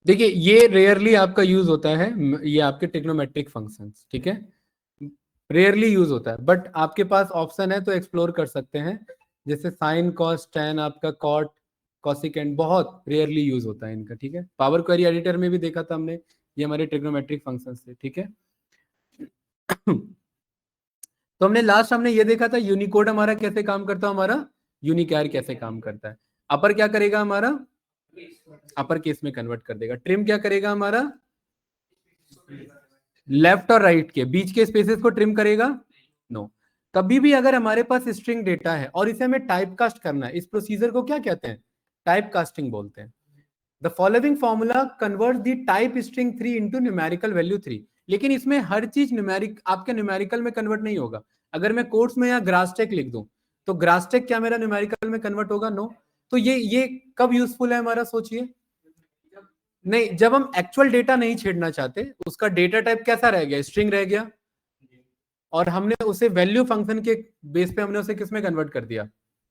देखिए ये रेयरली आपका यूज होता है, ये आपके ट्रिग्नोमेट्रिक फंक्शंस, ठीक है, रेयरली यूज होता है, बट आपके पास ऑप्शन है तो एक्सप्लोर कर सकते हैं। जैसे साइन कॉस टैन, आपका कॉट कॉसिकेंट, बहुत रेयरली यूज होता है इनका, ठीक है। पावर क्वेरी एडिटर में भी देखा था हमने, ये हमारे ट्रिग्नोमेट्रिक फंक्शंस थे, ठीक है। तो हमने लास्ट हमने ये देखा था यूनिकोड हमारा कैसे काम करता है, हमारा यूनिकैर कैसे काम करता है। अपर क्या करेगा हमारा, अपर केस में कन्वर्ट कर देगा। ट्रिम क्या करेगा हमारा, लेफ्ट और राइट के बीच के स्पेसेस को ट्रिम करेगा, नो। कभी भी अगर हमारे पास स्ट्रिंग डेटा है और इसे हमें टाइप कास्ट करना है, इस प्रोसीजर को क्या कहते हैं, टाइप कास्टिंग बोलते हैं। The following formula convert the type string 3 into numerical value 3। लेकिन इसमें हर चीज न्यूमेरिक आपके न्यूमेरिकल में कन्वर्ट नहीं होगा। अगर मैं कोट्स में या ग्रासटेक लिख दूं तो ग्रासटेक क्या मेरा न्यूमेरिकल में कन्वर्ट होगा, नो। तो ये कब यूजफुल है हमारा, सोचिए। नहीं, जब हम एक्चुअल डेटा नहीं छेड़ना चाहते, उसका डेटा टाइप कैसा रह गया, स्ट्रिंग रह गया, और हमने उसे वैल्यू फंक्शन के बेस पे हमने उसे किस में कन्वर्ट कर दिया,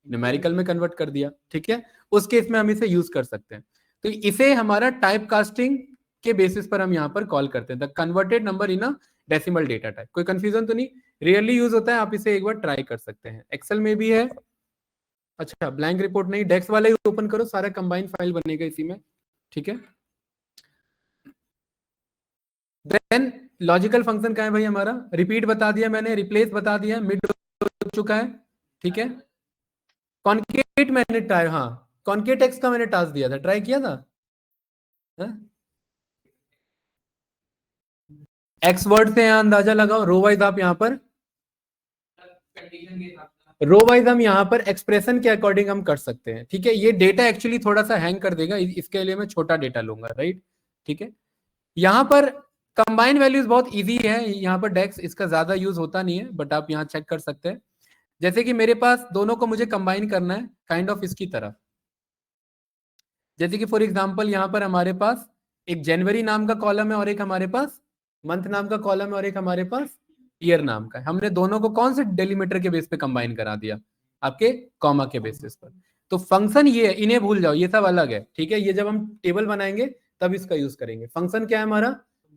न्यूमेरिकल में कन्वर्ट कर दिया, ठीक है। उस केस में हम इसे यूज कर सकते हैं। तो इसे हमारा टाइप कास्टिंग के बेसिस पर हम यहाँ पर कॉल करते हैं, the converted number in a decimal data type. कोई कंफ्यूजन तो नहीं, रियरली यूज होता है, आप इसे एक बार ट्राई कर सकते हैं, एक्सेल में भी है। अच्छा, ब्लैंक रिपोर्ट नहीं, डेक्स वाला ही ओपन करो, सारा कंबाइंड फाइल बनेगा इसी में, ठीक है। देन लॉजिकल फंक्शन क्या है भाई हमारा, रिपीट बता दिया मैंने, रिप्लेस बता दिया, मिड हो चुका है, ठीक है। कॉन्केट मैंने ट्राई, हाँ कॉन्केट एक्स का मैंने टास्क दिया था, ट्राई किया था, एक्स वर्ड से यहाँ अंदाजा लगाओ, रो वाइज आप यहाँ पर, रो वाइज हम यहाँ पर एक्सप्रेशन के अकॉर्डिंग हम कर सकते हैं, ठीक है। ये डेटा एक्चुअली थोड़ा सा हैंग कर देगा, इसके लिए मैं छोटा डेटा लूंगा, राइट, ठीक है। यहाँ पर कंबाइन वैल्यूज बहुत इजी है, यहाँ पर डेक्स इसका ज्यादा यूज होता नहीं है, बट आप यहाँ चेक कर सकते हैं। जैसे कि मेरे पास दोनों को मुझे कंबाइन करना है काइंड ऑफ इसकी तरह। जैसे कि फॉर एग्जांपल यहाँ पर हमारे पास एक जनवरी नाम का कॉलम है और एक हमारे पास मंथ नाम का कॉलम है और एक हमारे पास ईयर नाम का है। हमने दोनों को कौन से डेलीमीटर के बेस पे कंबाइन करा दिया, आपके कॉमा के बेसिस पर। तो फंक्शन ये है, इन्हें भूल जाओ, ये सब अलग है, ठीक है। ये जब हम टेबल बनाएंगे तब इसका यूज करेंगे। फंक्शन क्या है हमारा,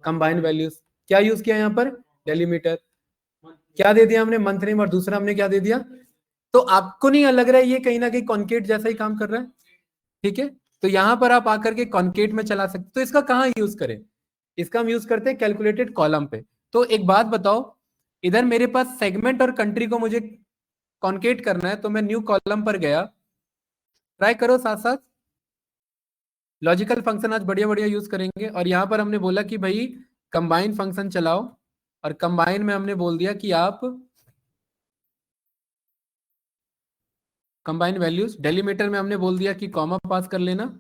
कंबाइन वैल्यूज। क्या यूज किया यहाँ पर, डेलीमीटर। क्या दे दिया हमने, मंथ नेम, और दूसरा हमने क्या दे दिया। तो आपको नहीं लग रहा है ये कहीं ना कहीं कॉन्केट जैसा ही काम कर रहा है, ठीक है। तो यहां पर आप आकर के कॉन्केट में चला सकते। तो इसका कहाँ यूज करें, इसका हम यूज करते हैं कैलकुलेटेड कॉलम पे। तो एक बात बताओ, इधर मेरे पास सेगमेंट और कंट्री को मुझे कॉन्केट करना है, तो मैं न्यू कॉलम पर गया, ट्राई करो साथ साथ। लॉजिकल फंक्शन आज बढ़िया बढ़िया यूज करेंगे, और यहां पर हमने बोला कि भाई कंबाइन फंक्शन चलाओ, और कंबाइन में हमने बोल दिया कि आप कंबाइन वैल्यूज, डेलीमीटर में हमने बोल दिया कि कॉमा पास कर लेना,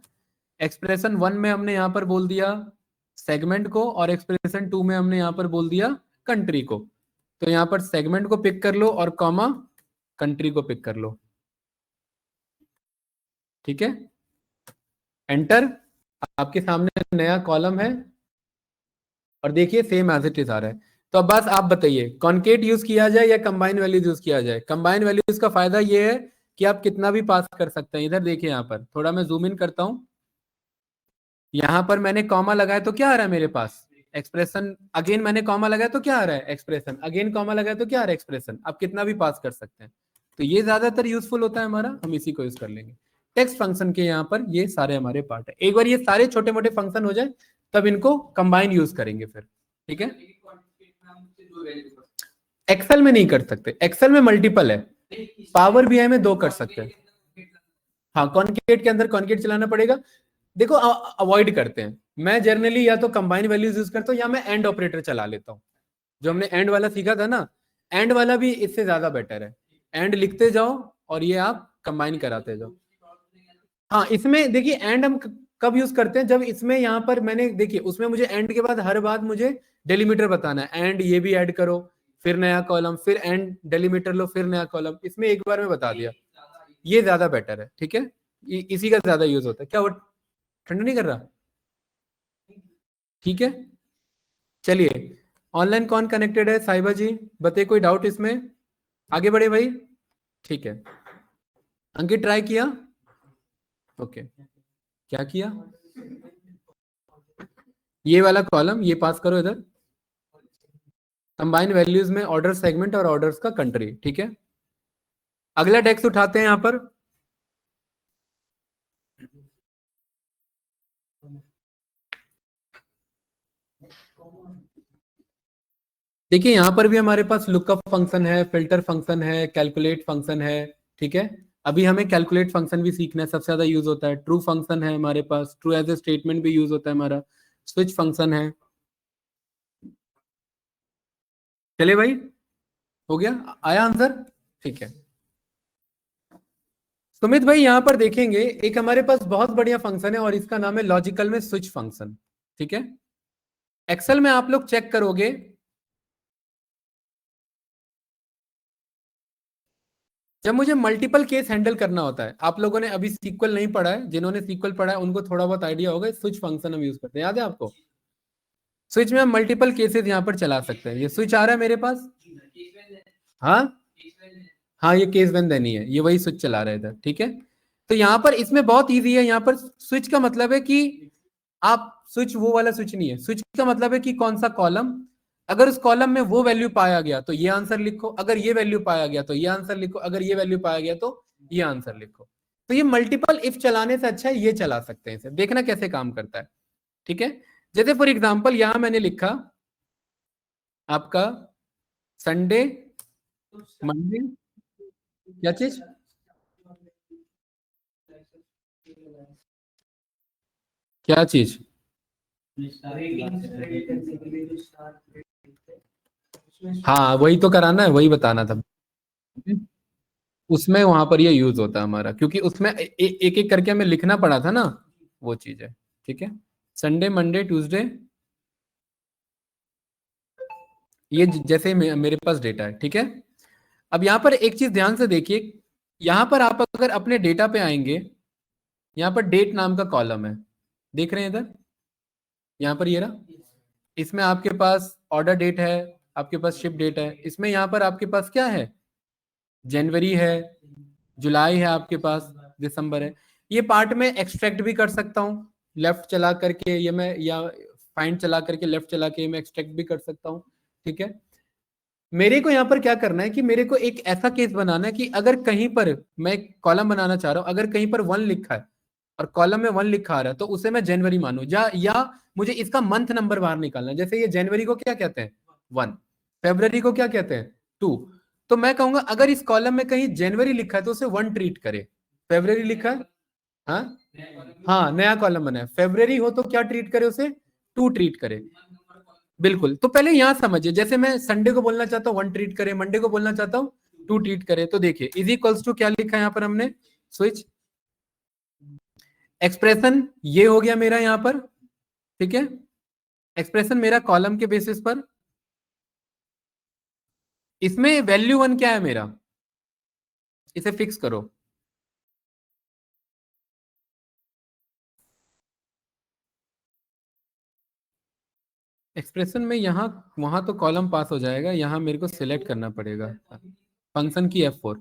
एक्सप्रेशन 1 में हमने यहां पर बोल दिया सेगमेंट को, और एक्सप्रेशन 2 में हमने यहां पर बोल दिया कंट्री को। तो यहां पर सेगमेंट को पिक कर लो और कॉमा कंट्री को पिक कर लो, ठीक है। एंटर, आपके सामने नया कॉलम है, और देखिए सेम एज इट इज आ रहा है। तो अब बस आप बताइए कॉन्केट यूज किया जाए या कंबाइन वैल्यूज यूज किया जाए। कंबाइन वैल्यूज का फायदा ये है कि आप कितना भी पास कर सकते हैं। इधर देखिए, यहाँ पर थोड़ा मैं जूम इन करता हूं, यहां पर मैंने कॉमा लगाया तो क्या आ रहा है मेरे पास, एक्सप्रेशन। अगेन मैंने कॉमा लगाया तो क्या आ रहा है, एक्सप्रेशन। अगेन कॉमा लगाया तो क्या आ रहा है, एक्सप्रेशन। आप कितना भी पास कर सकते हैं। तो ये ज्यादातर यूजफुल होता है हमारा, हम इसी को यूज कर लेंगे। टेक्स्ट फंक्शन के यहाँ पर ये सारे हमारे पार्ट है। एक बार ये सारे छोटे मोटे फंक्शन हो जाए तब इनको कंबाइन यूज करेंगे फिर, ठीक है। एक्सेल में नहीं कर सकते, एक्सेल में मल्टीपल है, पावर बीआई में 2 कर सकते हैं। हाँ, कॉन्केट के अंदर कॉन्केट चलाना पड़ेगा। देखो अवॉइड करते हैं, मैं जनरली या तो कंबाइन वैल्यूज यूज करता हूँ या मैं एंड ऑपरेटर चला लेता हूँ। जो हमने एंड वाला सीखा था ना, एंड वाला भी इससे ज्यादा बेटर है। एंड लिखते जाओ और ये आप कंबाइन कराते जाओ। हाँ, इसमें देखिए एंड हम कब यूज करते हैं, जब इसमें यहाँ पर मैंने देखिए उसमें मुझे एंड के बाद हर बात मुझे डेलीमीटर बताना है, एंड ये भी ऐड करो, फिर नया कॉलम, फिर एंड डेलीमीटर लो, फिर नया कॉलम। इसमें एक बार में बता दिया, ये ज्यादा बेटर है, ठीक है। इसी का ज्यादा यूज होता है। क्या वो ठंडा नहीं कर रहा, ठीक है। चलिए, ऑनलाइन कौन कनेक्टेड है, साहिबा जी बताइए, कोई डाउट इसमें, आगे बढ़े भाई, ठीक है। अंकित ट्राई किया, ओके, क्या किया, ये वाला कॉलम ये पास करो इधर, कंबाइन वैल्यूज में ऑर्डर सेगमेंट और ऑर्डर्स का कंट्री, ठीक है। अगला टेक्स्ट उठाते हैं यहां पर, देखिए यहां पर भी हमारे पास लुकअप फंक्शन है, फिल्टर फंक्शन है, कैलकुलेट फंक्शन है, ठीक है। अभी हमें कैलकुलेट फंक्शन भी सीखना है, सबसे ज्यादा यूज होता है। ट्रू फंक्शन है हमारे पास, ट्रू एज ए स्टेटमेंट भी यूज होता है हमारा। स्विच फंक्शन है। चले भाई, हो गया, आया आंसर, ठीक है। सुमित भाई यहां पर देखेंगे एक हमारे पास बहुत बढ़िया फंक्शन है और इसका नाम है लॉजिकल में स्विच फंक्शन, ठीक है। एक्सेल में आप लोग चेक करोगे, जब मुझे मल्टीपल केस हैंडल करना होता है, आप लोगों ने अभी सीक्वल नहीं पढ़ा है, जिन्होंने सीक्वल पढ़ा है उनको थोड़ा बहुत आइडिया होगा, स्विच फंक्शन हम यूज करते हैं, याद है आपको। स्विच में हम मल्टीपल केसेस यहां पर चला सकते हैं। ये स्विच आ रहा है मेरे पास, हाँ हाँ, ये केस वेन देनी है, ये वही स्विच चला रहा है इधर, ठीक है। तो यहाँ पर इसमें बहुत इजी है, यहाँ पर स्विच का मतलब है कि आप स्विच वो वाला स्विच नहीं है, स्विच का मतलब है कि कौन सा कॉलम, अगर उस कॉलम में वो वैल्यू पाया गया तो ये आंसर लिखो, अगर ये वैल्यू पाया गया तो ये आंसर लिखो, अगर ये वैल्यू पाया गया तो ये आंसर लिखो। तो ये मल्टीपल इफ चलाने से अच्छा है ये चला सकते हैं, इसे देखना कैसे काम करता है, ठीक है। जैसे फॉर एग्जाम्पल यहां मैंने लिखा आपका संडे मंडे, क्या चीज, क्या चीज, हाँ वही तो कराना है, वही बताना था। उसमें वहां पर ये यूज होता है हमारा, क्योंकि उसमें एक एक करके हमें लिखना पड़ा था ना, वो चीज है, ठीक है। संडे मंडे ट्यूसडे, ये जैसे मेरे पास डेटा है, ठीक है। अब यहाँ पर एक चीज ध्यान से देखिए, यहाँ पर आप अगर अपने डेटा पे आएंगे, यहाँ पर डेट नाम का कॉलम है, देख रहे हैं इधर, यहाँ पर ये रहा, इसमें आपके पास ऑर्डर डेट है, आपके पास शिप डेट है, इसमें यहाँ पर आपके पास क्या है, जनवरी है, जुलाई है, आपके पास दिसंबर है। ये पार्ट में एक्सट्रैक्ट भी कर सकता हूँ लेफ्ट चला करके, ये मैं, या फाइंड चला करके लेफ्ट चला के मैं एक्सट्रैक्ट भी कर सकता हूँ, ठीक है। मेरे को यहाँ पर क्या करना है कि मेरे को एक ऐसा केस बनाना है कि अगर कहीं पर मैं एक कॉलम बनाना चाह रहा हूँ, अगर कहीं पर 1 लिखा है और कॉलम में 1 लिखा आ रहा है तो उसे मैं जनवरी मानू, या मुझे इसका मंथ नंबर बाहर निकालना है। जैसे ये जनवरी को क्या कहते हैं 1, फेब्रवरी को क्या कहते हैं 2, तो मैं कहूंगा अगर इस कॉलम में कहीं जनवरी लिखा है तो उसे 1 ट्रीट करे, फेब्रवरी लिखा है, हाँ हाँ नया कॉलम बना है, फेब्रवरी हो तो क्या ट्रीट करे उसे, 2 ट्रीट करे। बिल्कुल, तो पहले यहां समझिए, जैसे मैं संडे को बोलना चाहता हूँ 1 ट्रीट करे, मंडे को बोलना चाहता हूँ 2 ट्रीट करे, तो देखिए इज इक्वल्स टू क्या लिखा है यहाँ पर हमने, स्विच एक्सप्रेशन, ये हो गया मेरा यहाँ पर, ठीक है। एक्सप्रेशन मेरा कॉलम के बेसिस पर, इसमें वैल्यू 1 क्या है मेरा, इसे फिक्स करो। एक्सप्रेशन में यहाँ वहां तो कॉलम पास हो जाएगा, यहाँ मेरे को सिलेक्ट करना पड़ेगा फंक्शन की F4।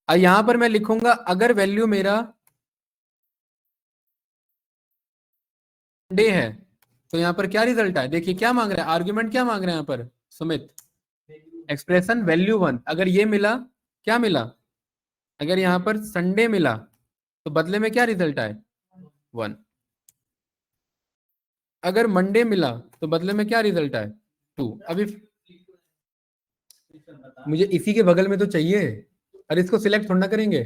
और यहां पर मैं लिखूंगा अगर वैल्यू मेरा डे है तो यहाँ पर क्या रिजल्ट आए, देखिए क्या मांग रहा है, आर्ग्यूमेंट क्या मांग रहे हैं यहाँ पर सुमित, एक्सप्रेशन वैल्यू 1, अगर ये मिला, क्या मिला, अगर यहाँ पर संडे मिला तो बदले में क्या रिजल्ट आए 1, अगर मंडे मिला तो बदले में क्या रिजल्ट आए 2। अभी मुझे इसी के बगल में तो चाहिए, अरे इसको सिलेक्ट थोड़ा ना करेंगे,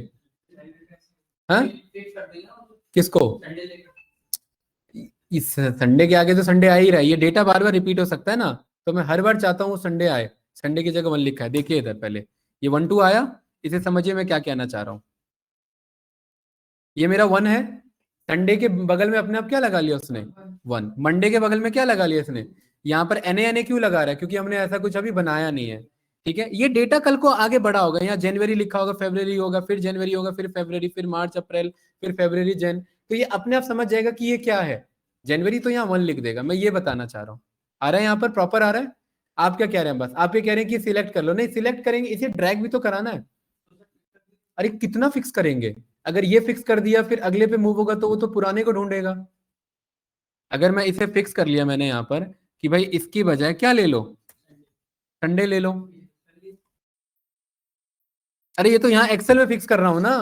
हाँ किसको, इस संडे के आगे तो संडे आ ही रहा है, ये डेटा बार बार रिपीट हो सकता है ना, तो मैं हर बार चाहता हूँ संडे आए, संडे की जगह 1 लिखा है, देखिए इधर पहले ये 1 2 आया, इसे समझिए मैं क्या कहना चाह रहा हूँ, ये मेरा 1 है, संडे के बगल में अपने आप क्या लगा लिया उसने 1, मंडे के बगल में क्या लगा लिया इसने, यहाँ पर एन क्यों लगा रहा है, क्योंकि हमने ऐसा कुछ अभी बनाया नहीं है, ठीक है। ये डेटा कल को आगे बढ़ा होगा, यहाँ जनवरी लिखा होगा, फरवरी होगा, फिर जनवरी होगा, फिर फरवरी, फिर मार्च अप्रैल, फिर फरवरी जन, तो ये अपने आप समझ जाएगा कि ये क्या है, जनवरी तो यहाँ 1 लिख देगा, मैं ये बताना चाह रहा हूँ। आ रहा है यहाँ पर प्रॉपर आ रहा है, आप क्या कह रहे हैं, बस आप ये कह रहे हैं कि सिलेक्ट कर लो, नहीं सिलेक्ट करेंगे, इसे ड्रैग भी तो कराना है, अरे कितना फिक्स करेंगे, अगर ये फिक्स कर दिया फिर अगले पे मूव होगा तो वो तो पुराने को ढूंढेगा, अगर मैं इसे फिक्स कर लिया मैंने यहाँ पर कि भाई इसकी बजाय क्या ले लो, संडे ले लो। अरे ये तो यहाँ एक्सेल में फिक्स कर रहा हूँ ना,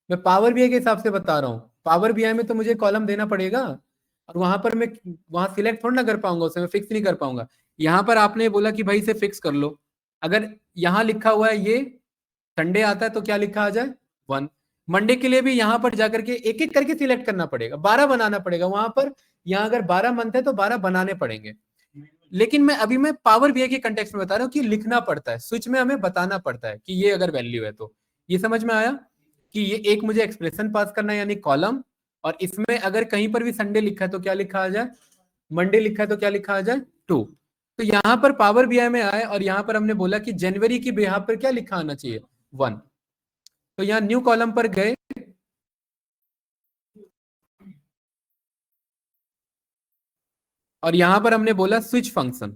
मैं पावर बीआई के हिसाब से बता रहा हूँ। पावर बीआई में तो मुझे कॉलम देना पड़ेगा, और वहां पर मैं वहां सिलेक्ट थोड़ा ना कर पाऊंगा, उसे मैं फिक्स नहीं कर पाऊंगा। यहाँ पर आपने बोला कि भाई इसे फिक्स कर लो, अगर यहाँ लिखा हुआ है ये संडे आता है तो क्या लिखा आ जाए 1। मंडे के लिए भी यहाँ पर जाकर के एक एक करके सिलेक्ट करना पड़ेगा, 12 बनाना पड़ेगा वहां पर। यहाँ अगर 12 मंथ है तो 12 बनाने पड़ेंगे। लेकिन मैं पावर बीआई के कंटेक्स्ट में बता रहा हूँ कि लिखना पड़ता है, स्विच में हमें बताना पड़ता है कि ये अगर वैल्यू है तो। ये समझ में आया कि ये एक मुझे एक्सप्रेशन पास करना है यानी कॉलम, और इसमें अगर कहीं पर भी संडे लिखा है तो क्या लिखा आ जाए, मंडे लिखा है तो क्या लिखा आ जाए 2। तो यहाँ पर पावर बीआई में आए और यहाँ पर हमने बोला कि जनवरी की बिहाफ पर क्या लिखा आना चाहिए 1। तो यहाँ न्यू कॉलम पर गए और यहां पर हमने बोला स्विच फंक्शन,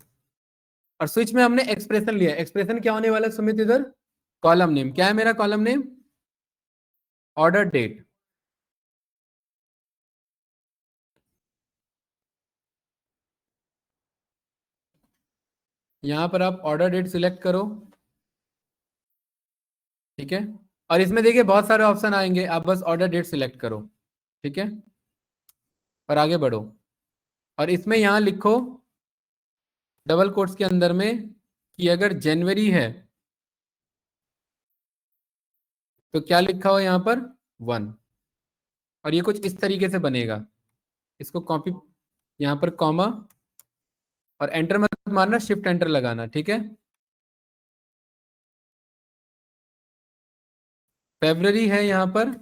और स्विच में हमने एक्सप्रेशन लिया। एक्सप्रेशन क्या होने वाला है सुमित इधर, कॉलम नेम क्या है मेरा, कॉलम नेम ऑर्डर डेट। यहां पर आप ऑर्डर डेट सिलेक्ट करो, ठीक है। और इसमें देखिए बहुत सारे ऑप्शन आएंगे, आप बस ऑर्डर डेट सिलेक्ट करो, ठीक है, और आगे बढ़ो। और इसमें यहां लिखो डबल कोट्स के अंदर में कि अगर जनवरी है तो क्या लिखा हो यहाँ पर 1। और ये कुछ इस तरीके से बनेगा, इसको कॉपी, यहाँ पर कॉमा, और एंटर मत मारना, शिफ्ट एंटर लगाना, ठीक है। फेब्रवरी है यहाँ पर,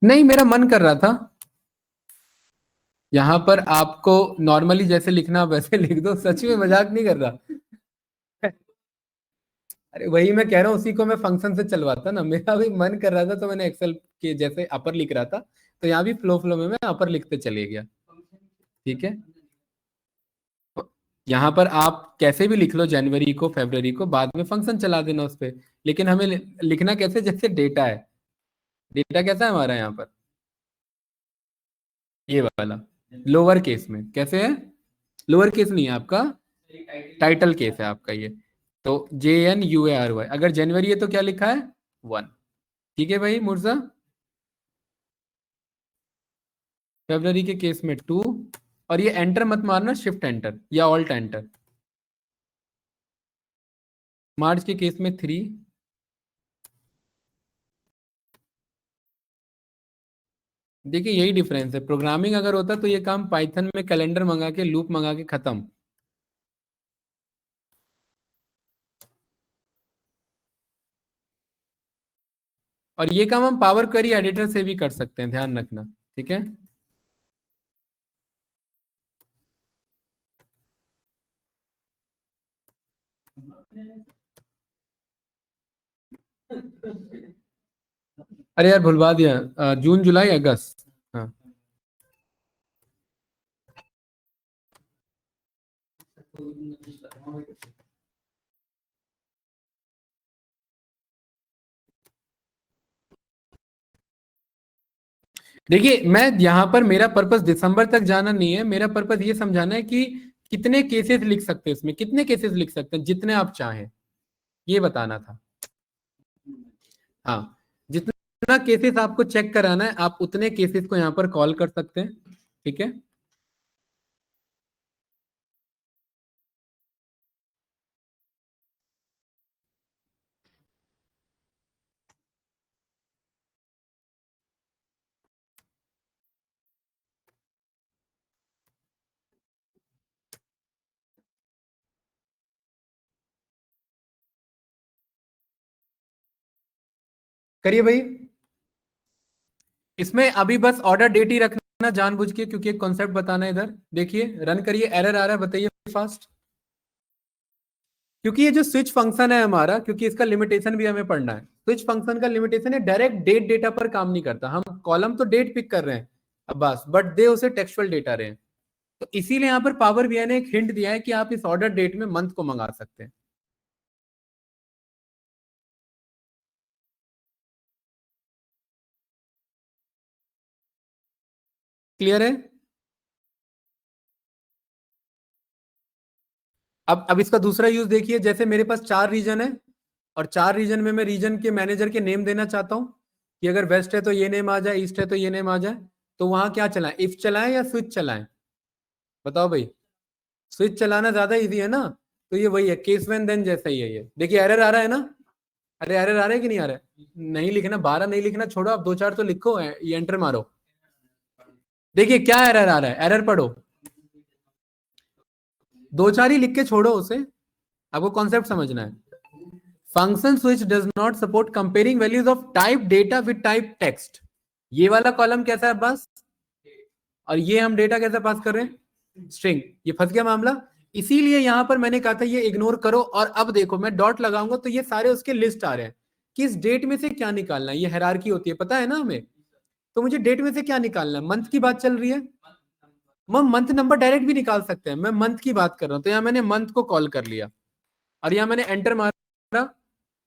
नहीं मेरा मन कर रहा था यहाँ पर आपको नॉर्मली जैसे लिखना वैसे लिख दो, सच में मजाक नहीं कर रहा। अरे वही मैं कह रहा हूँ, उसी को मैं फंक्शन से चलवाता ना, मेरा भी मन कर रहा था तो मैंने एक्सेल के जैसे अपर लिख रहा था, तो यहाँ भी फ्लो फ्लो में मैं अपर लिखते चले गया, ठीक है। तो यहाँ पर आप कैसे भी लिख लो जनवरी को फरवरी को, बाद में फंक्शन चला देना उस पर। लेकिन हमें लिखना कैसे, जैसे डेटा है, डेटा कैसा है हमारा यहाँ पर, ये वाला लोअर केस में कैसे है, लोअर केस नहीं है आपका, टाइटल केस है आपका ये। तो JNUARY, अगर जनवरी है तो क्या लिखा है 1, ठीक है भाई मुर्जा। फरवरी के केस में 2, और ये एंटर मत मारना, शिफ्ट एंटर या ऑल्ट एंटर। मार्च के केस में 3। देखिए यही डिफरेंस है, प्रोग्रामिंग अगर होता तो ये काम पाइथन में कैलेंडर मंगा के लूप मंगा के खत्म। और ये काम हम पावर क्वेरी एडिटर से भी कर सकते हैं, ध्यान रखना, ठीक है। अरे यार भुलवा दिया, जून जुलाई अगस्त, हाँ। देखिए मैं यहाँ पर, मेरा पर्पस दिसंबर तक जाना नहीं है, मेरा पर्पस ये समझाना है कि कितने केसेस लिख सकते हैं इसमें, कितने केसेस लिख सकते हैं, जितने आप चाहें, ये बताना था। हाँ, जितना केसेस आपको चेक कराना है आप उतने केसेस को यहाँ पर कॉल कर सकते हैं, ठीक है। करिए भाई, इसमें अभी बस ऑर्डर डेट ही रखना जानबूझ के, क्योंकि एक कॉन्सेप्ट बताना है इधर। देखिए रन करिए, एरर आ रहा है, बताइए फास्ट। क्योंकि ये जो स्विच फंक्शन है हमारा, क्योंकि इसका लिमिटेशन भी हमें पढ़ना है, स्विच फंक्शन का लिमिटेशन है डायरेक्ट डेट डेटा पर काम नहीं करता। हम कॉलम तो डेट पिक कर रहे हैं अब बस, बट दे उसे टेक्सचुअल डेटा रहे हैं। तो इसीलिए यहाँ पर पावर बीआई ने एक हिंट दिया है कि आप इस ऑर्डर डेट में मंथ को मंगा सकते हैं। क्लियर है? अब इसका दूसरा यूज देखिए, जैसे मेरे पास 4 रीजन है और 4 रीजन में मैं रीजन के मैनेजर के नेम देना चाहता हूं कि अगर वेस्ट है तो ये नेम आ जाए, ईस्ट है तो ये नेम आ जाए। तो वहां क्या चलाएं, इफ चलाएं या स्विच चलाएं? बताओ भाई। स्विच चलाना ज्यादा इजी है ना। तो ये वही है, केस व्हेन देन जैसा ही है ये। देखिए एरर आ रहा है ना। अरे एरर आ रहा है कि नहीं आ रहा है? नहीं लिखना, 12 नहीं लिखना, छोड़ो, आप 2-4 तो लिखो, ये एंटर मारो। देखिए क्या एरर आ रहा है, एरर पढ़ो। 2-4 ही लिख के छोड़ो उसे, आपको कॉन्सेप्ट समझना है। Function switch does not support comparing values of type data with type text. ये वाला कॉलम कैसा है बस, और ये हम डेटा कैसे पास कर रहे हैं, स्ट्रिंग। ये फंस गया मामला। इसीलिए यहां पर मैंने कहा था ये इग्नोर करो, और अब देखो मैं डॉट लगाऊंगा तो ये सारे उसके लिस्ट आ रहे हैं कि इस डेट में से क्या निकालना है। ये हायरार्की होती है, पता है ना हमें। तो मुझे डेट में से क्या निकालना है, मंथ की बात चल रही है, हम मंथ नंबर डायरेक्ट भी निकाल सकते हैं, मैं मंथ की बात कर रहा हूं। तो यहां मैंने मंथ को कॉल कर लिया और यहां मैंने एंटर मारा,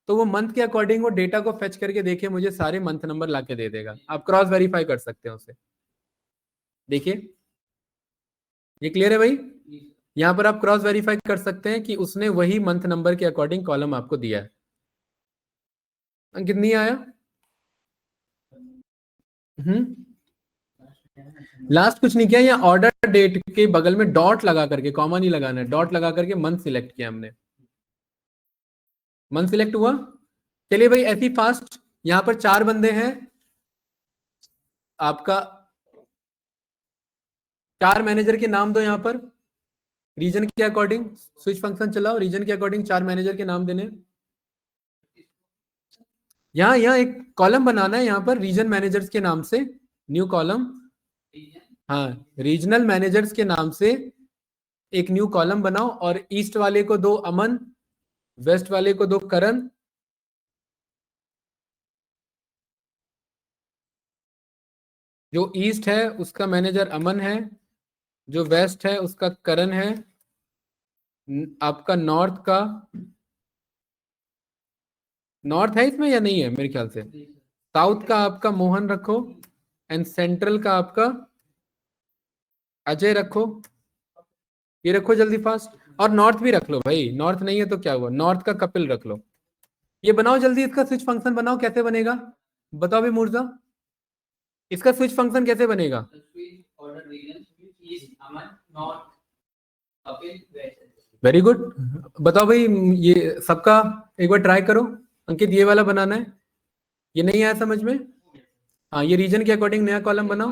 तो वो मंथ के अकॉर्डिंग वो डेटा को फेच करके देखिए मुझे सारे मंथ नंबर लाके दे देगा। आप क्रॉस वेरीफाई कर सकते हैं उसे। देखिए ये क्लियर है भाई। यहां पर आप क्रॉस वेरीफाई कर सकते हैं कि उसने वही मंथ नंबर के अकॉर्डिंग कॉलम आपको दिया है। अंकित नहीं आया? लास्ट कुछ नहीं किया, या ऑर्डर डेट के बगल में डॉट लगा करके, कॉमा नहीं लगाना है, डॉट लगा करके मंथ सिलेक्ट किया हमने। मंथ सिलेक्ट हुआ। चलिए भाई ऐसी फास्ट, यहां पर 4 बंदे हैं आपका। 4 मैनेजर के नाम दो यहां पर, रीजन के अकॉर्डिंग स्विच फंक्शन चलाओ, रीजन के अकॉर्डिंग 4 मैनेजर के नाम देने। यहाँ यहाँ एक कॉलम बनाना है यहाँ पर रीजन मैनेजर्स के नाम से, न्यू कॉलम। हाँ, रीजनल मैनेजर्स के नाम से एक न्यू कॉलम बनाओ, और ईस्ट वाले को दो अमन, वेस्ट वाले को दो करण, जो ईस्ट है उसका मैनेजर अमन है, जो वेस्ट है उसका करण है, आपका नॉर्थ का, नॉर्थ है इसमें या नहीं है मेरे ख्याल से, साउथ का आपका मोहन रखो, एंड सेंट्रल का आपका अजय रखो। ये रखो जल्दी फास्ट, और नॉर्थ भी रख लो भाई, नॉर्थ नहीं है तो क्या हुआ, नॉर्थ का कपिल रख लो। ये बनाओ जल्दी, इसका स्विच फंक्शन बनाओ, कैसे बनेगा बताओ भी मुर्जा, इसका स्विच फंक्शन कैसे बनेगा? वेरी गुड, बताओ भाई। ये सबका एक बार ट्राई करो। अंकित ये वाला बनाना है, ये नहीं आया समझ में? हाँ, ये रीजन के अकॉर्डिंग नया कॉलम बनाओ,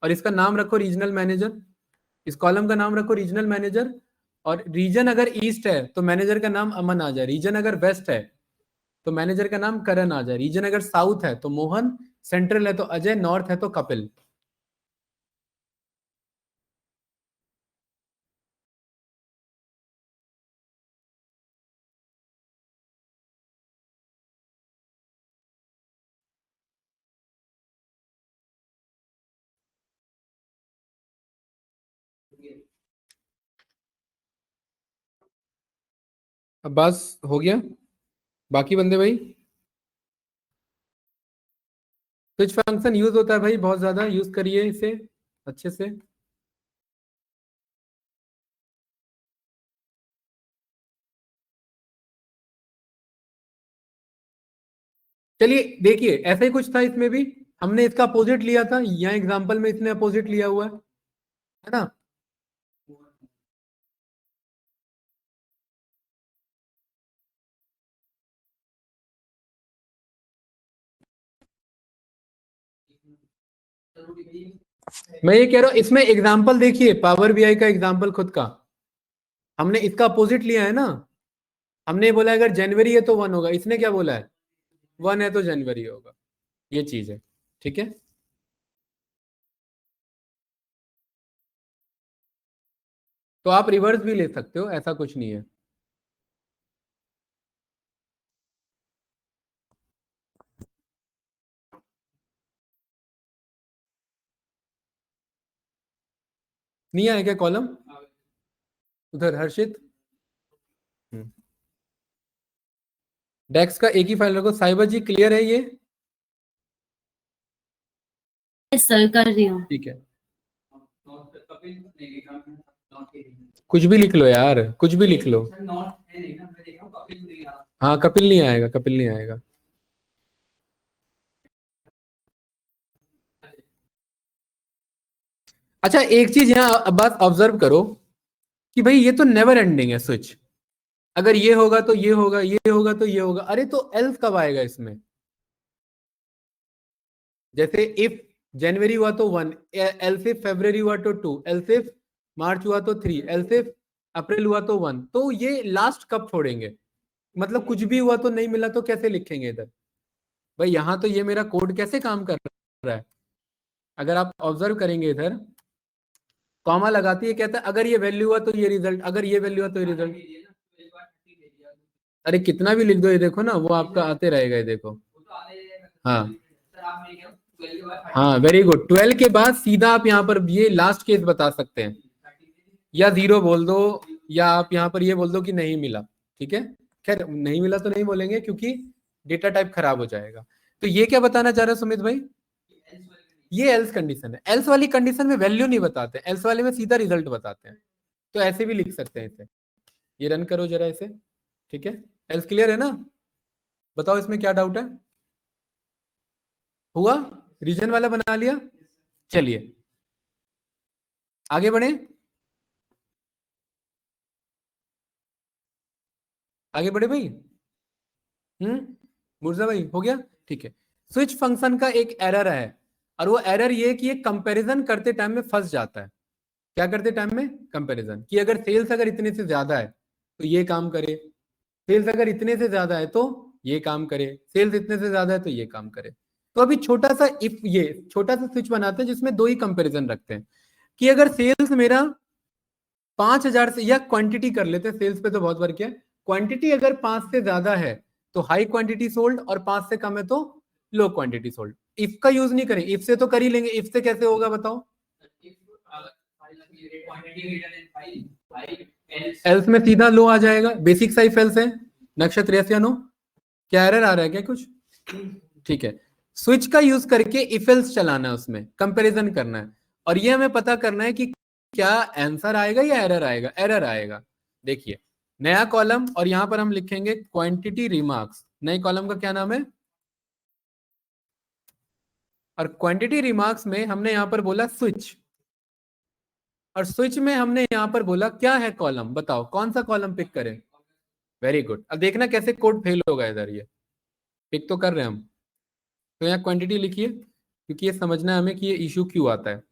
और इसका नाम रखो रीजनल मैनेजर, इस कॉलम का नाम रखो रीजनल मैनेजर। और रीजन अगर ईस्ट है तो मैनेजर का नाम अमन आ जाए, रीजन अगर वेस्ट है तो मैनेजर का नाम करण आ जाए, रीजन अगर साउथ है तो मोहन, सेंट्रल है तो अजय, नॉर्थ है तो कपिल। अब बस हो गया, बाकी बंदे भाई। स्विच फंक्शन यूज होता है भाई, बहुत ज्यादा यूज करिए इसे अच्छे से। चलिए देखिए ऐसा ही कुछ था इसमें भी, हमने इसका अपोजिट लिया था, यहाँ एग्जांपल में इसने अपोजिट लिया हुआ है ना। मैं ये कह रहा हूं इसमें एग्जांपल देखिए, पावर बीआई का एग्जांपल खुद का, हमने इसका अपोजिट लिया है ना। हमने बोला अगर जनवरी है तो 1 होगा, इसने क्या बोला है, 1 है तो जनवरी होगा। ये चीज है, ठीक है। तो आप रिवर्स भी ले सकते हो, ऐसा कुछ नहीं है। नहीं आया क्या कॉलम उधर हर्षित? डेक्स का एक ही फाइल रखो। साइबर जी क्लियर है ये? सर कर रही हूँ। ठीक है। कुछ भी लिख लो यार, कुछ भी लिख लो। हाँ कपिल नहीं आएगा, कपिल नहीं आएगा। अच्छा एक चीज यहाँ अब बात ऑब्जर्व करो कि भाई ये तो नेवर एंडिंग है स्विच। अगर ये होगा तो ये होगा, ये होगा तो ये होगा, अरे तो एल्स कब आएगा इसमें? जैसे इफ जनवरी हुआ तो 1, एल्स इफ फरवरी हुआ तो 2, एल्स इफ मार्च हुआ तो 3, एल्स इफ अप्रैल हुआ तो 1, तो ये लास्ट कब छोड़ेंगे? मतलब कुछ भी हुआ तो नहीं मिला तो कैसे लिखेंगे इधर? भाई यहाँ तो ये मेरा कोड कैसे काम कर रहा है? अगर आप ऑब्जर्व करेंगे इधर, कॉमा लगाती है, कहता है अगर ये वैल्यू हुआ तो ये रिजल्ट, अगर ये वैल्यू हुआ तो ये रिजल्ट। अरे कितना भी लिख दो, ये देखो ना वो आपका आते रहेगा, ये देखो। हाँ हाँ वेरी गुड। 12 के बाद सीधा आप यहाँ पर ये लास्ट केस बता सकते हैं, या 0 बोल दो, या आप यहाँ पर ये बोल दो कि नहीं मिला। ठीक है, खैर नहीं मिला तो नहीं बोलेंगे क्योंकि डेटा टाइप खराब हो जाएगा। तो ये क्या बताना चाह रहे हो सुमित भाई? ये एल्स कंडीशन है। एल्स वाली कंडीशन में वैल्यू नहीं बताते, एल्स वाले में सीधा रिजल्ट बताते हैं। तो ऐसे भी लिख सकते हैं इसे। ये रन करो जरा इसे। ठीक है, एल्स क्लियर है ना? बताओ इसमें क्या डाउट है? हुआ? रीजन वाला बना लिया? चलिए आगे बढ़े, आगे बढ़े भाई। मुर्जा भाई हो गया? ठीक है। स्विच फंक्शन का एक एरर है, और वो एरर ये कि ये कंपैरिजन करते टाइम में फंस जाता है। क्या करते टाइम में? कंपैरिजन, कि अगर सेल्स अगर इतने से ज्यादा है तो ये काम करे, सेल्स अगर इतने से ज्यादा है तो ये काम करे, सेल्स इतने से ज्यादा है तो ये काम करे। तो अभी छोटा सा इफ, ये छोटा सा स्विच बनाते हैं जिसमें दो ही कंपैरिजन रखते हैं, कि अगर सेल्स मेरा 5,000 से, या क्वांटिटी कर लेते हैं, सेल्स पे तो बहुत वर्क है। क्वांटिटी अगर 5 से ज्यादा है तो हाई क्वांटिटी सोल्ड, और 5 से कम है तो लो क्वांटिटी सोल्ड। इफ का यूज नहीं करें, इफ से तो कर ही लेंगे, इफ से कैसे होगा बताओ? एल्स में सीधा लो आ जाएगा, बेसिक सा इफ एल्स है। नक्षत्र यस या नो? क्या एरर आ रहा है क्या कुछ? ठीक है, स्विच का यूज करके इफ एल्स चलाना है, उसमें कंपैरिजन करना है, और ये हमें पता करना है कि क्या आंसर आएगा या एरर आएगा। एरर आएगा। देखिए नया कॉलम, और यहां पर हम लिखेंगे क्वांटिटी रिमार्क्स। नए कॉलम का क्या नाम है? और क्वांटिटी रिमार्क्स में हमने यहां पर बोला स्विच, और स्विच में हमने यहां पर बोला क्या है कॉलम, बताओ कौन सा कॉलम पिक करें? Very good. अब देखना कैसे कोड फेल होगा इधर, ये पिक तो कर रहे हैं हम। तो यहाँ क्वांटिटी लिखिए, क्योंकि ये समझना है हमें कि ये इशू क्यों आता है।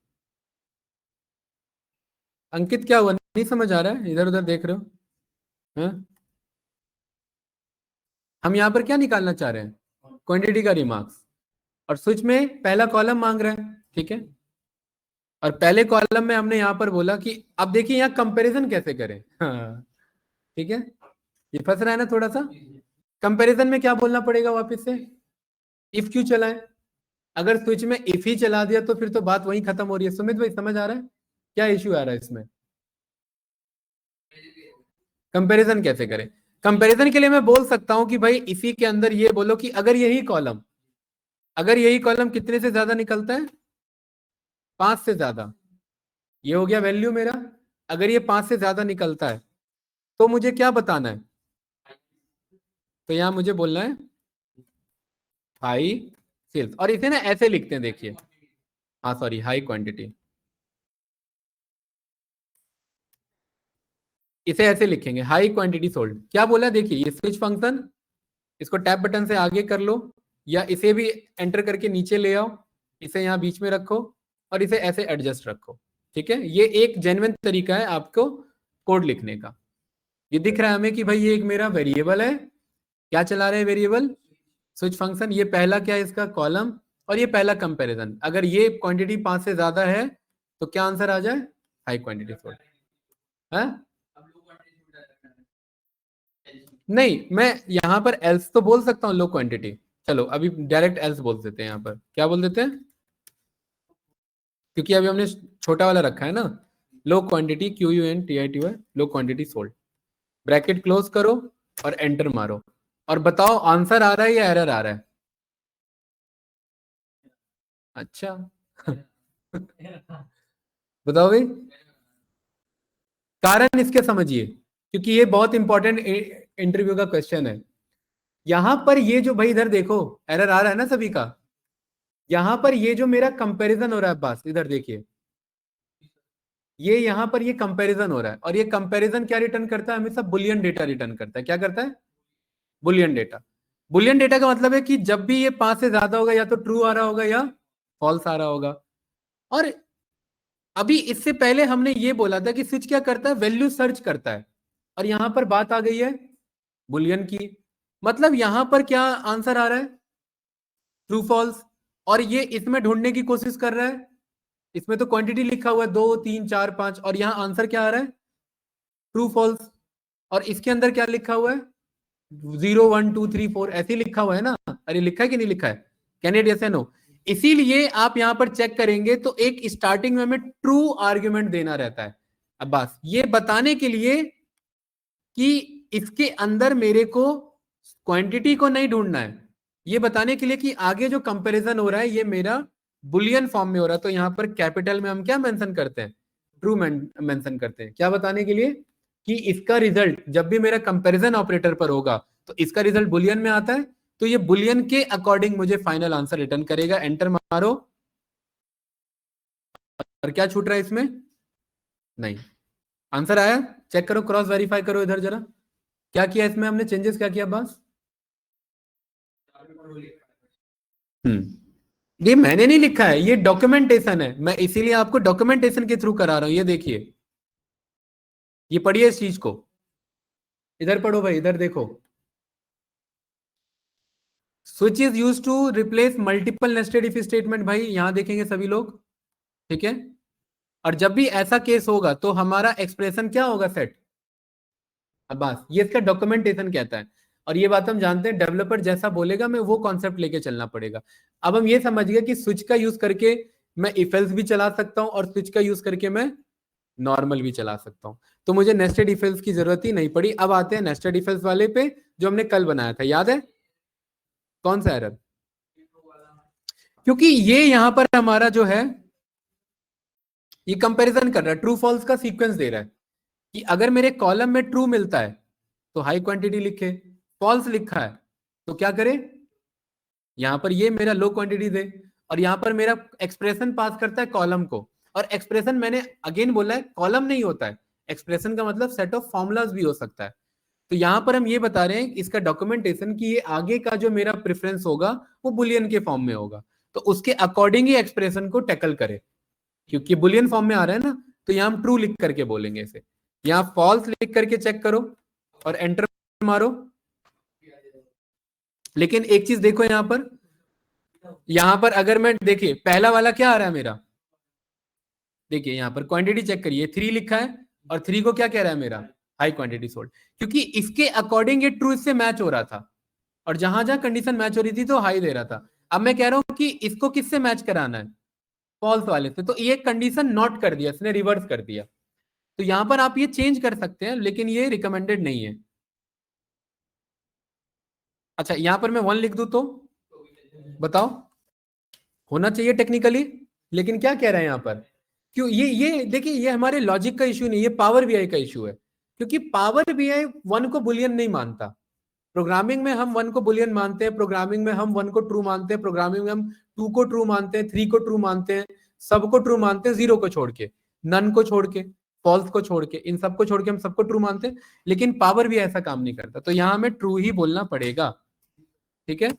अंकित क्या हुआ, नहीं समझ आ रहा है? इधर उधर देख रहे हो? हाँ? हम यहाँ पर क्या निकालना चाह रहे हैं? क्वांटिटी का रिमार्क्स, और स्विच में पहला कॉलम मांग रहा है। ठीक है, और पहले कॉलम में हमने यहाँ पर बोला कि अब देखिए यहाँ कंपैरिजन कैसे करें। हाँ ठीक है, ये फंस रहा है ना थोड़ा सा? कंपैरिजन में क्या बोलना पड़ेगा वापस से? इफ क्यों चलाएं? अगर स्विच में इफ ही चला दिया तो फिर तो बात वहीं खत्म हो रही है। सुमित भाई समझ आ रहा है क्या इश्यू आ रहा है इसमें? कंपैरिजन कैसे करें? कंपैरिजन के लिए मैं बोल सकता हूं कि भाई इसी के अंदर ये बोलो कि अगर यही कॉलम, अगर यही कॉलम कितने से ज्यादा निकलता है? 5 से ज्यादा। ये हो गया वैल्यू मेरा। अगर ये 5 से ज्यादा निकलता है तो मुझे क्या बताना है? तो यहां मुझे बोलना है हाई सेल्स, और इसे ना ऐसे लिखते हैं, देखिए। हाँ सॉरी, हाई क्वांटिटी, इसे ऐसे लिखेंगे हाई क्वांटिटी सोल्ड। क्या बोला देखिए, ये स्विच फंक्शन, इसको टैप बटन से आगे कर लो, या इसे भी एंटर करके नीचे ले आओ, इसे यहाँ बीच में रखो, और इसे ऐसे एडजस्ट रखो। ठीक है, ये एक जेन्युइन तरीका है आपको कोड लिखने का। ये दिख रहा है हमें कि भाई ये एक मेरा वेरिएबल है, क्या चला रहे हैं वेरिएबल? Switch function. ये पहला क्या है इसका? कॉलम, और ये पहला कंपैरिजन। अगर ये क्वांटिटी 5 से ज्यादा है तो क्या आंसर आ जाए? हाई क्वांटिटी सोल्ड है। नहीं, मैं यहाँ पर एल्स तो बोल सकता हूँ लो क्वांटिटी। चलो अभी डायरेक्ट एल्स बोल देते हैं। यहाँ पर क्या बोल देते हैं? क्योंकि अभी हमने छोटा वाला रखा है ना, लो क्वांटिटी, QUNTITY, लो क्वांटिटी सोल्ड। ब्रैकेट क्लोज करो और एंटर मारो, और बताओ आंसर आ रहा है या एरर आ रहा है? अच्छा बताओ भाई, कारण इसके समझिए, क्योंकि ये बहुत इंपॉर्टेंट इंटरव्यू का क्वेश्चन है। यहां पर ये जो भाई इधर देखो, एरर आ रहा है ना सभी का, यहां पर ये जो मेरा कंपैरिजन हो रहा है, बस इधर देखिए, ये यहां पर ये कंपैरिजन हो रहा है, और ये कंपैरिजन क्या रिटर्न करता है, हमेशा बुलियन डेटा रिटर्न करता है। क्या करता है? Boolean data. बुलियन डेटा का मतलब है कि जब भी ये 5 से ज्यादा होगा, या तो ट्रू आ रहा होगा या फॉल्स आ रहा होगा। और अभी इससे पहले हमने ये बोला था कि स्विच क्या करता है, वैल्यू सर्च करता है, और यहां पर बात आ गई है बुलियन की। मतलब यहां पर क्या आंसर आ रहा है, ट्रू फॉल्स। और ये इसमें ढूंढने की कोशिश कर रहा है, इसमें तो क्वांटिटी लिखा हुआ है 2 3 4 5, और यहां आंसर क्या आ रहा है, ट्रू फॉल्स। और इसके अंदर क्या लिखा हुआ है, 0 1 2 3 4 ऐसे ही लिखा हुआ है ना। अरे लिखा है कि नहीं लिखा है, कैंडिडेट यस या नो। इसीलिए आप यहां पर चेक करेंगे तो एक स्टार्टिंग में हमें ट्रू आर्ग्यूमेंट देना रहता है। अब बस ये बताने के लिए कि इसके अंदर मेरे को क्वांटिटी को नहीं ढूंढना है, ये बताने के लिए कि आगे जो कंपैरिजन हो रहा है ये मेरा बुलियन फॉर्म में हो रहा है, तो यहां पर कैपिटल में हम क्या मेंशन करते हैं, ट्रू मेंशन करते हैं। क्या बताने के लिए कि इसका रिजल्ट जब भी मेरा कंपैरिजन ऑपरेटर पर होगा तो इसका रिजल्ट बुलियन में आता है, तो ये बुलियन के अकॉर्डिंग मुझे फाइनल आंसर रिटर्न करेगा। एंटर मारो, और क्या छूट रहा है इसमें, नहीं, आंसर आया। चेक करो, क्रॉस वेरीफाई करो इधर जरा, क्या किया इसमें हमने, चेंजेस क्या किया बस। ये मैंने नहीं लिखा है, ये डॉक्यूमेंटेशन है, मैं इसीलिए आपको डॉक्यूमेंटेशन के थ्रू करा रहा हूं। ये देखिए, ये पढ़िए इस चीज को, इधर पढ़ो भाई, इधर देखो। Switch is use to replace multiple nested if statement, भाई यहां देखेंगे सभी लोग, ठीक है। और जब भी ऐसा केस होगा तो हमारा एक्सप्रेशन क्या होगा, सेट। अब बस ये इसका डॉक्यूमेंटेशन कहता है, और ये बात हम जानते हैं, डेवलपर जैसा बोलेगा मैं वो कॉन्सेप्ट लेके चलना पड़ेगा। अब हम ये समझ गए कि स्विच का यूज करके मैं इफ एल्स भी चला सकता हूं, और स्विच का यूज करके मैं नॉर्मल भी चला सकता हूं, तो मुझे नेस्टेड इफ एल्स की जरूरत ही नहीं पड़ी। अब आते हैं नेस्टेड इफ एल्स वाले पे, जो हमने कल बनाया था, याद है कौन सा एरर। क्योंकि ये यहां पर हमारा जो है, ये कंपैरिजन कर रहा है, ट्रू फॉल्स का सीक्वेंस दे रहा है कि अगर मेरे कॉलम में ट्रू मिलता है तो हाई क्वांटिटी लिखे, फॉल्स लिखा है तो क्या करे, यहां पर ये मेरा लो क्वांटिटी दे। और यहां पर मेरा एक्सप्रेशन पास करता है कॉलम को, और एक्सप्रेशन मैंने अगेन बोला है कॉलम नहीं होता है, एक्सप्रेशन का मतलब सेट ऑफ फॉर्मूलाज भी हो सकता है। तो यहां पर हम ये बता रहे हैं इसका डॉक्यूमेंटेशन कि ये आगे का जो मेरा प्रेफरेंस होगा वो बुलियन के फॉर्म में होगा, तो उसके अकॉर्डिंग ही एक्सप्रेशन को टैकल करे। क्योंकि बुलियन फॉर्म में आ रहा है ना, तो यहां हम ट्रू लिख करके बोलेंगे इसे। यहां फॉल्स लिख करके चेक करो और एंटर मारो। लेकिन एक चीज देखो यहां पर अगर मैं देखिए पहला वाला क्या आ रहा है मेरा, देखिए यहां पर क्वांटिटी चेक करिए, 3 लिखा है, और 3 को क्या कह रहा है मेरा, हाई क्वांटिटी सोल्ड, क्योंकि इसके अकॉर्डिंग ये ट्रू इससे मैच हो रहा था, और जहां जहां कंडीशन मैच हो रही थी तो हाई दे रहा था। अब मैं कह रहा हूं कि इसको किससे मैच कराना है, फॉल्स वाले से, तो ये कंडीशन नॉट कर दिया इसने, रिवर्स कर दिया। तो यहां पर आप ये चेंज कर सकते हैं, लेकिन ये रिकमेंडेड नहीं है। अच्छा यहां पर मैं 1 लिख दूं तो बताओ, होना चाहिए टेक्निकली, लेकिन क्या कह रहे हैं यहां पर, क्यों ये देखिए, ये हमारे लॉजिक का इश्यू नहीं, ये पावर बीआई का इश्यू है। क्योंकि पावर बीआई 1 को बुलियन नहीं मानता। प्रोग्रामिंग में हम 1 को बुलियन मानते हैं, प्रोग्रामिंग में हम 1 को ट्रू मानते हैं, प्रोग्रामिंग में हम 2 को ट्रू मानते हैं, 3 को ट्रू मानते हैं, सब को ट्रू मानते हैं, 0 को छोड़ के, नन को छोड़ के, फॉल्स को छोड़ के, इन सबको छोड़ के हम सबको ट्रू मानते हैं। लेकिन पावर भी ऐसा काम नहीं करता, तो यहां हमें ट्रू ही बोलना पड़ेगा, ठीक है।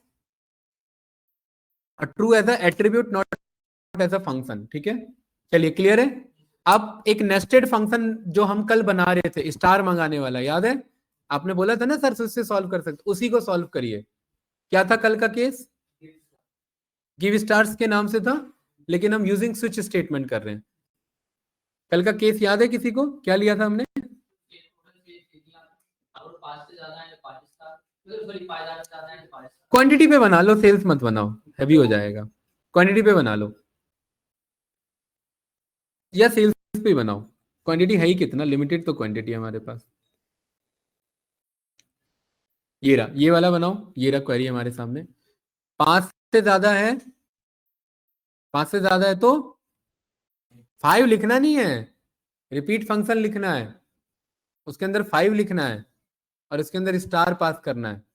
True as a attribute, not as a function, ठीक है। चलिए क्लियर है। अब एक नेस्टेड फंक्शन जो हम कल बना रहे थे, स्टार मंगाने वाला, याद है आपने बोला था ना सर उससे सॉल्व कर सकते, उसी को सॉल्व करिए। क्या था कल का केस, गिव स्टार्स के नाम से था, लेकिन हम यूजिंग स्विच स्टेटमेंट कर रहे हैं। कल का केस याद है किसी को, क्या लिया था हमने, क्वांटिटी पे बना लो, सेल्स मत बनाओ, हैवी हो जाएगा, क्वांटिटी पे बना लो, या सेल्स पे बनाओ। क्वांटिटी है ही कितना, लिमिटेड तो क्वांटिटी है हमारे पास। ये रहा, ये वाला बनाओ, ये रहा क्वेरी हमारे सामने। 5 से ज्यादा है, 5 से ज्यादा है तो 5 लिखना नहीं है, रिपीट फंक्शन लिखना है, उसके अंदर 5 लिखना है और इसके अंदर स्टार पास करना है।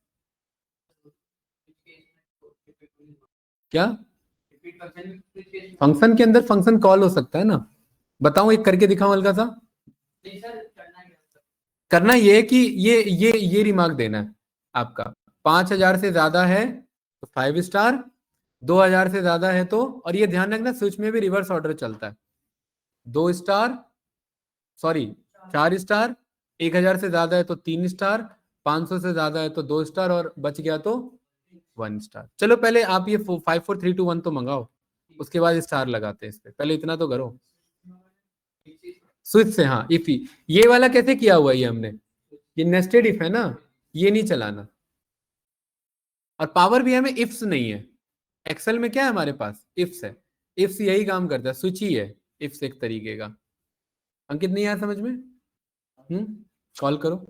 क्या फंक्शन के अंदर फंक्शन कॉल हो सकता है ना? बताऊं, एक करके दिखाऊं हल्का सा। करना ये है कि ये रिमार्क देना है आपका, 5,000 से ज्यादा है तो 5 स्टार, 2,000 से ज्यादा है तो, और ये ध्यान रखना स्विच में भी रिवर्स ऑर्डर चलता है, 2 स्टार, सॉरी 4 स्टार, 1,000 से ज्यादा है तो 3 स्टार, 500 से ज्यादा है तो 2 स्टार, और बच गया तो 1 स्टार। चलो पहले आप ये 5 4 3 2 1 तो मंगाओ, उसके बाद स्टार लगाते हैं इस पे, पहले इतना तो करो। स्विच से, हाँ इफ ही। ये वाला कैसे किया हुआ है ये हमने, ये नेस्टेड इफ है ना, ये नहीं चलाना। और पावर बीआई में इफ्स नहीं है, एक्सेल में क्या है हमारे पास, इफ्स है। इफ्स यही काम करता है, स्विच ही है इफ्स एक तरीके का। अंकित नहीं आया समझ में? कॉल करो।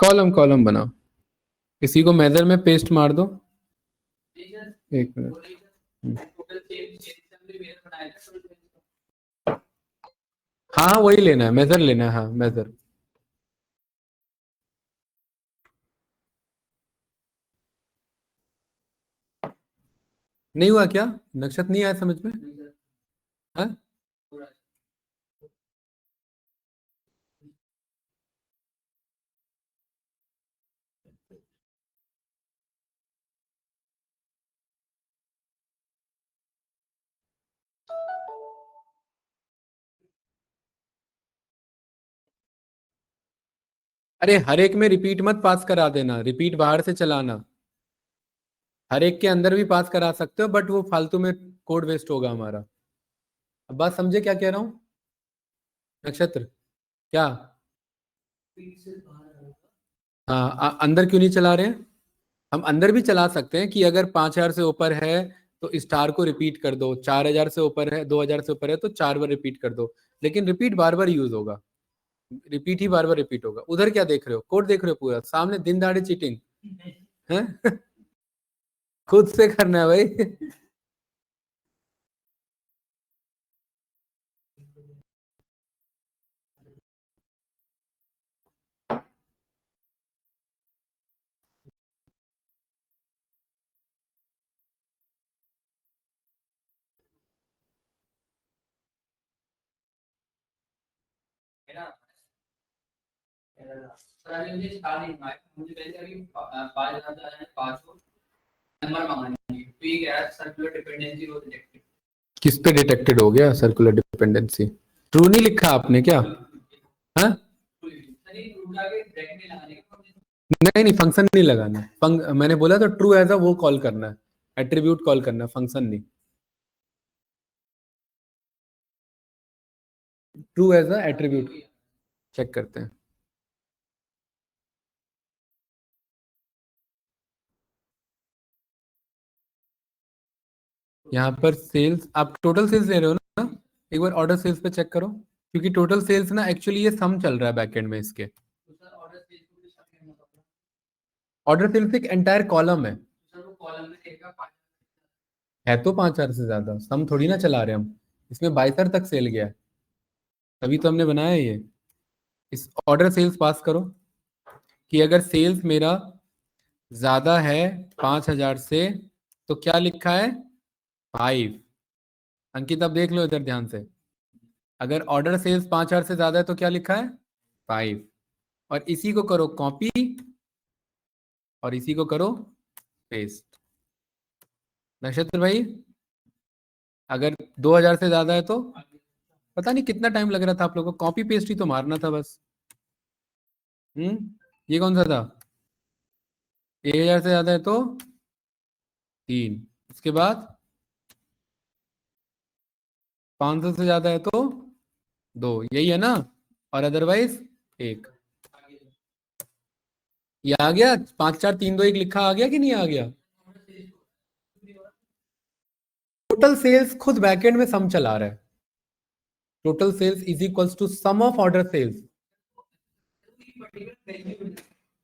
कॉलम कॉलम बनाओ, इसी को मेजर में पेस्ट मार दो। एक मिनट। हाँ हाँ, वही लेना है, मेजर लेना है, हाँ मेजर। नहीं हुआ क्या? नक्षत्र नहीं आया समझ में? हाँ, अरे हर एक में रिपीट मत पास करा देना, रिपीट बाहर से चलाना। हर एक के अंदर भी पास करा सकते हो, बट वो फालतू में कोड वेस्ट होगा हमारा। अब बात समझे क्या कह रहा हूँ? नक्षत्र क्या? हाँ, अंदर क्यों नहीं चला रहे हैं? हम अंदर भी चला सकते हैं कि अगर 5,000 से ऊपर है तो स्टार को रिपीट कर दो, 4,000 से ऊपर है, 2,000 से ऊपर है तो 4 बार रिपीट कर दो। लेकिन रिपीट बार बार यूज होगा, रिपीट ही बार बार रिपीट होगा। उधर क्या देख रहे हो, कोड देख रहे हो पूरा सामने, दिन दाड़े चीटिंग है। खुद से करना है भाई। किस पे डिटेक्टेड हो गया सर्कुलर डिपेंडेंसी? ट्रू नहीं लिखा आपने क्या? हाँ, नहीं नहीं, फंक्शन नहीं लगाना। मैंने बोला तो ट्रू एज अ वो कॉल करना है, एट्रीब्यूट कॉल करना, फंक्शन नहीं। True as a attribute. Check करते हैं। यहाँ पर सेल्स, आप टोटल सेल्स ले रहे हो ना? एक बार ऑर्डर सेल्स पे चेक करो, क्योंकि टोटल सेल्स ना एक्चुअली ये सम चल रहा है बैकएंड में इसके। ऑर्डर सेल्स एक एंटायर कॉलम है तो 5,000 से ज्यादा, सम थोड़ी ना चला रहे हम, इसमें 22 तक सेल गया है, तभी तो हमने बनाया है ये। इस ऑर्डर सेल्स पास करो कि अगर सेल्स मेरा ज्यादा है 5,000 से तो क्या लिखा है, 5। अंकित अब देख लो इधर ध्यान से, अगर ऑर्डर सेल्स 5,000 से ज्यादा है तो क्या लिखा है, 5। और इसी को करो कॉपी और इसी को करो पेस्ट। नक्षत्र भाई, अगर 2,000 से ज्यादा है तो, पता नहीं कितना टाइम लग रहा था आप लोगों को, कॉपी पेस्ट ही तो मारना था बस। ये कौन सा था? 1,000 से ज्यादा है तो 3, उसके बाद 500 से ज्यादा है तो 2, यही है ना, और अदरवाइज 1। ये आ गया, 5 4 3 2 1 लिखा आ गया कि नहीं आ गया? टोटल सेल्स खुद बैकएंड में सम चला रहा है। Total sales is equals to sum of order sales.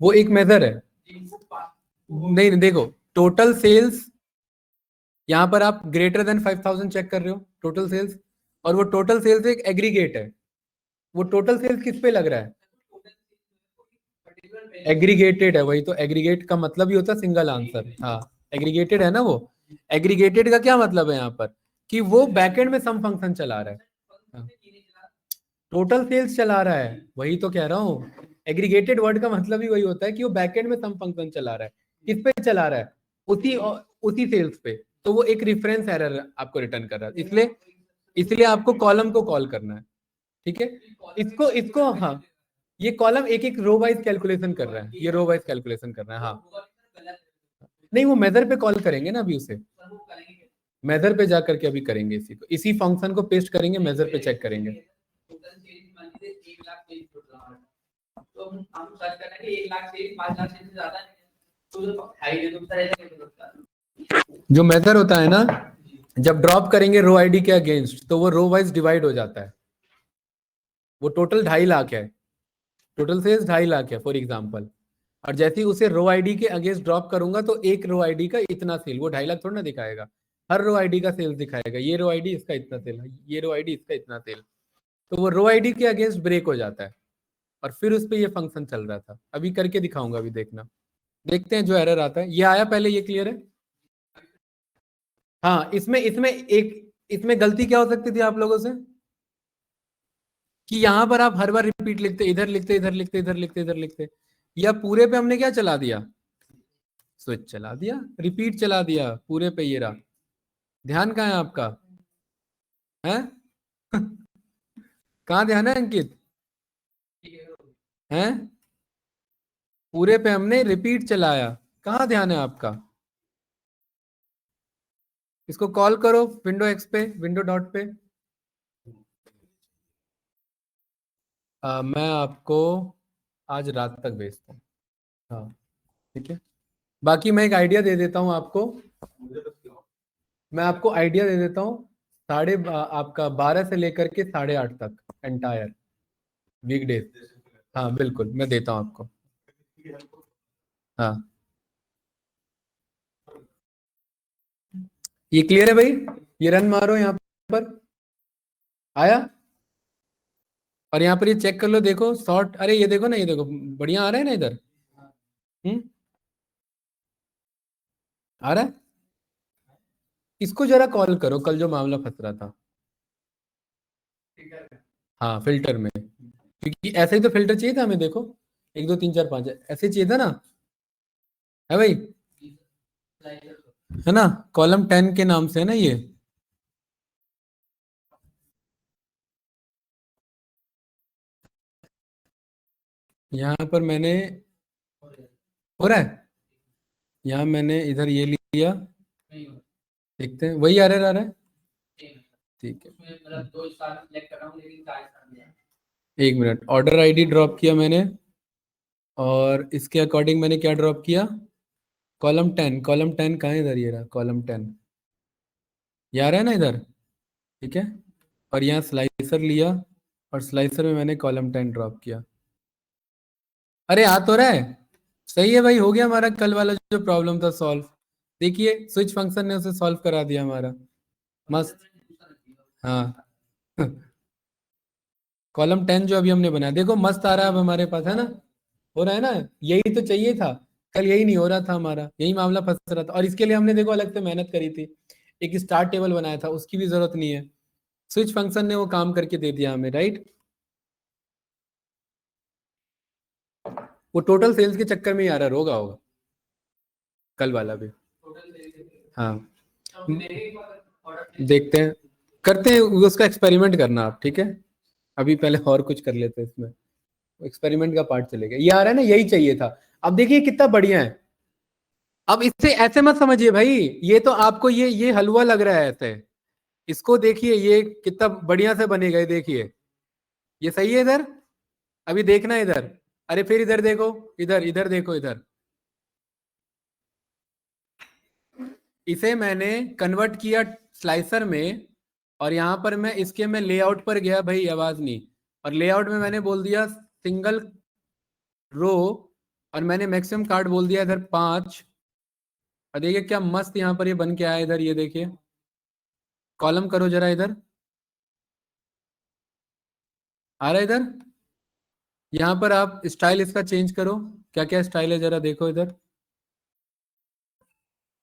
वो एक मेजर है। नहीं नहीं, देखो टोटल सेल्स, यहां पर आप ग्रेटर देन 5000 चेक कर रहे हो टोटल सेल्स, और वो टोटल सेल्स एक एग्रीगेट है। वो टोटल सेल्स किस पे लग रहा है? एग्रीगेटेड है, वही तो एग्रीगेट का मतलब ही होता है सिंगल आंसर। हाँ, एग्रीगेटेड है ना वो। एग्रीगेटेड का क्या मतलब है यहाँ पर? कि वो बैकएंड में सम फंक्शन चला रहा है। हाँ, टोटल सेल्स चला रहा है, वही तो कह रहा हूँ। एग्रीगेटेड वर्ड का मतलब ही वही होता है कि वो बैकएंड में सम फंक्शन चला रहा है। किस पे चला रहा है? उसी उसी सेल्स पे। तो वो एक रेफरेंस एरर आपको रिटर्न कर रहा है, इसलिए इसलिए आपको कॉलम को कॉल करना है। ठीक है, इसको इसको हाँ, ये कॉलम एक एक रो वाइज कैलकुलेशन कर रहा है, ये रो वाइज कैलकुलेशन कर रहा है। हाँ, नहीं वो मेजर पे कॉल करेंगे ना अभी उसे, मेजर पे जा करके अभी करेंगे, इसी को, इसी फंक्शन को पेस्ट करेंगे, मेजर पे चेक करेंगे। तो हम सर्च करना है कि 1 लाख से 5 लाख से ज्यादा है, तो हाई है, तो ऐसा कैसे होता है? जो मेजर होता है ना, जब ड्रॉप करेंगे रो आईडी के अगेंस्ट, तो वो रो वाइज डिवाइड हो जाता है। वो टोटल 2.5 लाख है, टोटल सेल्स 2.5 लाख है फॉर एग्जांपल, और जैसे ही उसे रो आईडी के अगेंस्ट ड्रॉप करूंगा तो एक रो आईडी का इतना सेल, वो 2.5 लाख थोड़ा ना दिखाएगा, हर रो आईडी का सेल्स दिखाएगा। ये रो आईडी इसका इतना सेल है, ये रो आईडी इसका इतना सेल, तो वो रो आईडी के अगेंस्ट ब्रेक हो जाता है, और फिर उस पर ये फंक्शन चल रहा था। अभी करके दिखाऊंगा, अभी देखना, देखते हैं जो एरर आता है। ये आया पहले, ये क्लियर है? हाँ, इसमें इसमें एक, इसमें गलती क्या हो सकती थी आप लोगों से, कि यहां पर आप हर बार रिपीट लिखते, इधर लिखते, इधर लिखते, इधर लिखते, इधर लिखते, या पूरे पे हमने क्या चला दिया? स्विच चला दिया, रिपीट चला दिया पूरे पे। ये रहा, ध्यान कहाँ है आपका? है कहाँ ध्यान है अंकित? है, पूरे पे हमने रिपीट चलाया, कहाँ ध्यान है आपका? इसको कॉल करो विंडो एक्स पे, विंडो डॉट पे। मैं आपको आज रात तक भेजता हूँ। हाँ, ठीक है। बाकी मैं एक आइडिया दे देता हूँ आपको, मैं आपको आइडिया दे देता हूँ। आपका 12 से लेकर के 8:30 तक एंटायर वीकडेज। हाँ बिल्कुल, मैं देता हूँ आपको। हाँ, ये क्लियर है भाई? ये रन मारो यहाँ पर, आया? और यहाँ पर ये चेक कर लो, देखो शॉर्ट, अरे ये देखो ना, ये देखो बढ़िया आ रहा है ना इधर। हम्म, आ रहा है। इसको जरा कॉल करो, कल जो मामला फंस रहा था। हाँ, फिल्टर में, क्योंकि ऐसे ही तो फिल्टर चाहिए था हमें, देखो 1 2 3 4 5 ऐसे चाहिए था ना, है भाई? है ना, कॉलम 10 के नाम से है ना ये। यहाँ पर मैंने, हो रहा है, यहाँ मैंने इधर ये लिया, देखते हैं वही एरर आ रहा है। ठीक है, 1 मिनट, ऑर्डर आईडी ड्रॉप किया मैंने, और इसके अकॉर्डिंग मैंने क्या ड्रॉप किया? कॉलम 10, कॉलम 10 कहाँ है? इधर ये रहा कॉलम 10, ये आ रहा है ना इधर। ठीक है, और यहाँ स्लाइसर लिया, और स्लाइसर में मैंने कॉलम 10 ड्रॉप किया। अरे आ तो रहा है, सही है भाई, हो गया हमारा कल वाला जो प्रॉब्लम था सॉल्व। देखिए स्विच फंक्शन ने उसे सॉल्व करा दिया हमारा, मस्त। हाँ कॉलम 10 जो अभी हमने बनाया, देखो मस्त आ रहा है अब हमारे पास, है ना? हो रहा है ना, यही तो चाहिए था। कल यही नहीं हो रहा था हमारा, यही मामला फंस रहा था, और इसके लिए हमने देखो अलग से मेहनत करी थी, एक स्टार टेबल बनाया था, उसकी भी जरूरत नहीं है, स्विच फंक्शन ने वो काम करके दे दिया हमें, राइट? वो टोटल सेल्स के चक्कर में ही आ रहा, होगा होगा कल वाला भी। हाँ, देखते हैं, करते हैं उसका एक्सपेरिमेंट करना आप, ठीक है? अभी पहले और कुछ कर लेते हैं इसमें, एक्सपेरिमेंट का पार्ट चलेगा। ये आ रहा है ना, यही चाहिए था। अब देखिए कितना बढ़िया है। अब इससे ऐसे मत समझिए भाई, ये तो आपको ये हलवा लग रहा है ऐसे, इसको देखिए ये कितना बढ़िया से बनेगा, ये देखिए, ये सही है इधर? अभी देखना इधर, अरे फिर इधर देखो, इधर इधर देखो इधर, इसे मैंने कन्वर्ट किया स्लाइसर में, और यहां पर मैं इसके में लेआउट पर गया, भाई आवाज नहीं, और लेआउट में मैंने बोल दिया सिंगल रो, और मैंने मैक्सिमम कार्ड बोल दिया इधर 5। और देखिए क्या मस्त यहाँ पर ये बन के आया इधर, ये देखिए कॉलम करो जरा इधर, आ रहा है इधर? यहाँ पर आप स्टाइल इसका चेंज करो, क्या क्या स्टाइल है जरा देखो इधर।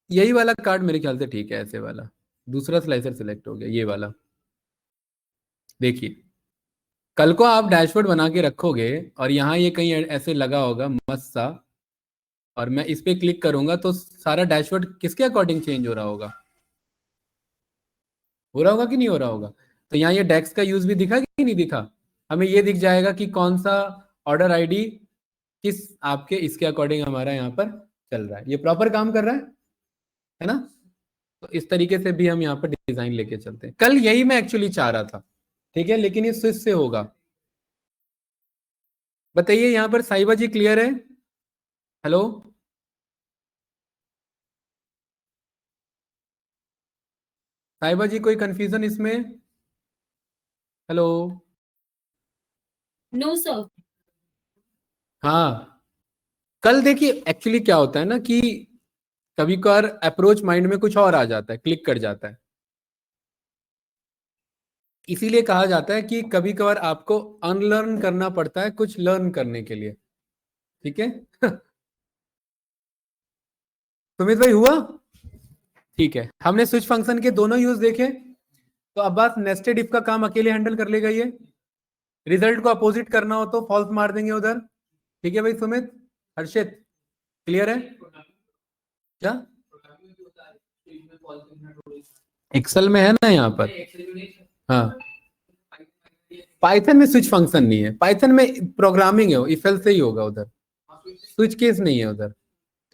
यही वाला कार्ड मेरे ख्याल से ठीक है, ऐसे वाला दूसरा स्लाइसर सिलेक्ट हो गया, ये वाला देखिए। कल को आप डैशबोर्ड बना के रखोगे और यहाँ ये कहीं ऐसे लगा होगा मस्त सा, और मैं इस पे क्लिक करूंगा तो सारा डैशबोर्ड किसके अकॉर्डिंग चेंज हो रहा होगा? हो रहा होगा कि नहीं हो रहा होगा? तो यहाँ ये डेक्स का यूज भी दिखा कि नहीं दिखा? हमें ये दिख जाएगा कि कौन सा ऑर्डर आईडी किस आपके इसके अकॉर्डिंग हमारा यहाँ पर चल रहा है, ये प्रॉपर काम कर रहा है ना? तो इस तरीके से भी हम यहाँ पर डिजाइन लेके चलते हैं। कल यही मैं एक्चुअली चाह रहा था, ठीक है, लेकिन ये स्विच से होगा। बताइए यहाँ पर साहिबा जी क्लियर है? हेलो, साहिबा जी कोई कंफ्यूजन इसमें? हेलो। No sir. हाँ, कल देखिए एक्चुअली क्या होता है ना कि कभी कभार अप्रोच माइंड में कुछ और आ जाता है, क्लिक कर जाता है, इसीलिए कहा जाता है कि कभी कभार आपको अनलर्न करना पड़ता है कुछ लर्न करने के लिए, ठीक है? सुमित भाई हुआ? ठीक है, हमने स्विच फंक्शन के दोनों यूज देखे। तो अब बात नेस्टेड इफ का काम अकेले हैंडल कर लेगा ये, रिजल्ट को अपोजिट करना हो तो फॉल्स मार देंगे उधर, ठीक है भाई सुमित, हर्षित क्लियर है क्या? एक्सेल में है ना यहाँ पर? हाँ, पाइथन में स्विच फंक्शन नहीं है, पाइथन में प्रोग्रामिंग है, इफ एल्स से ही होगा उधर, स्विच केस नहीं है उधर।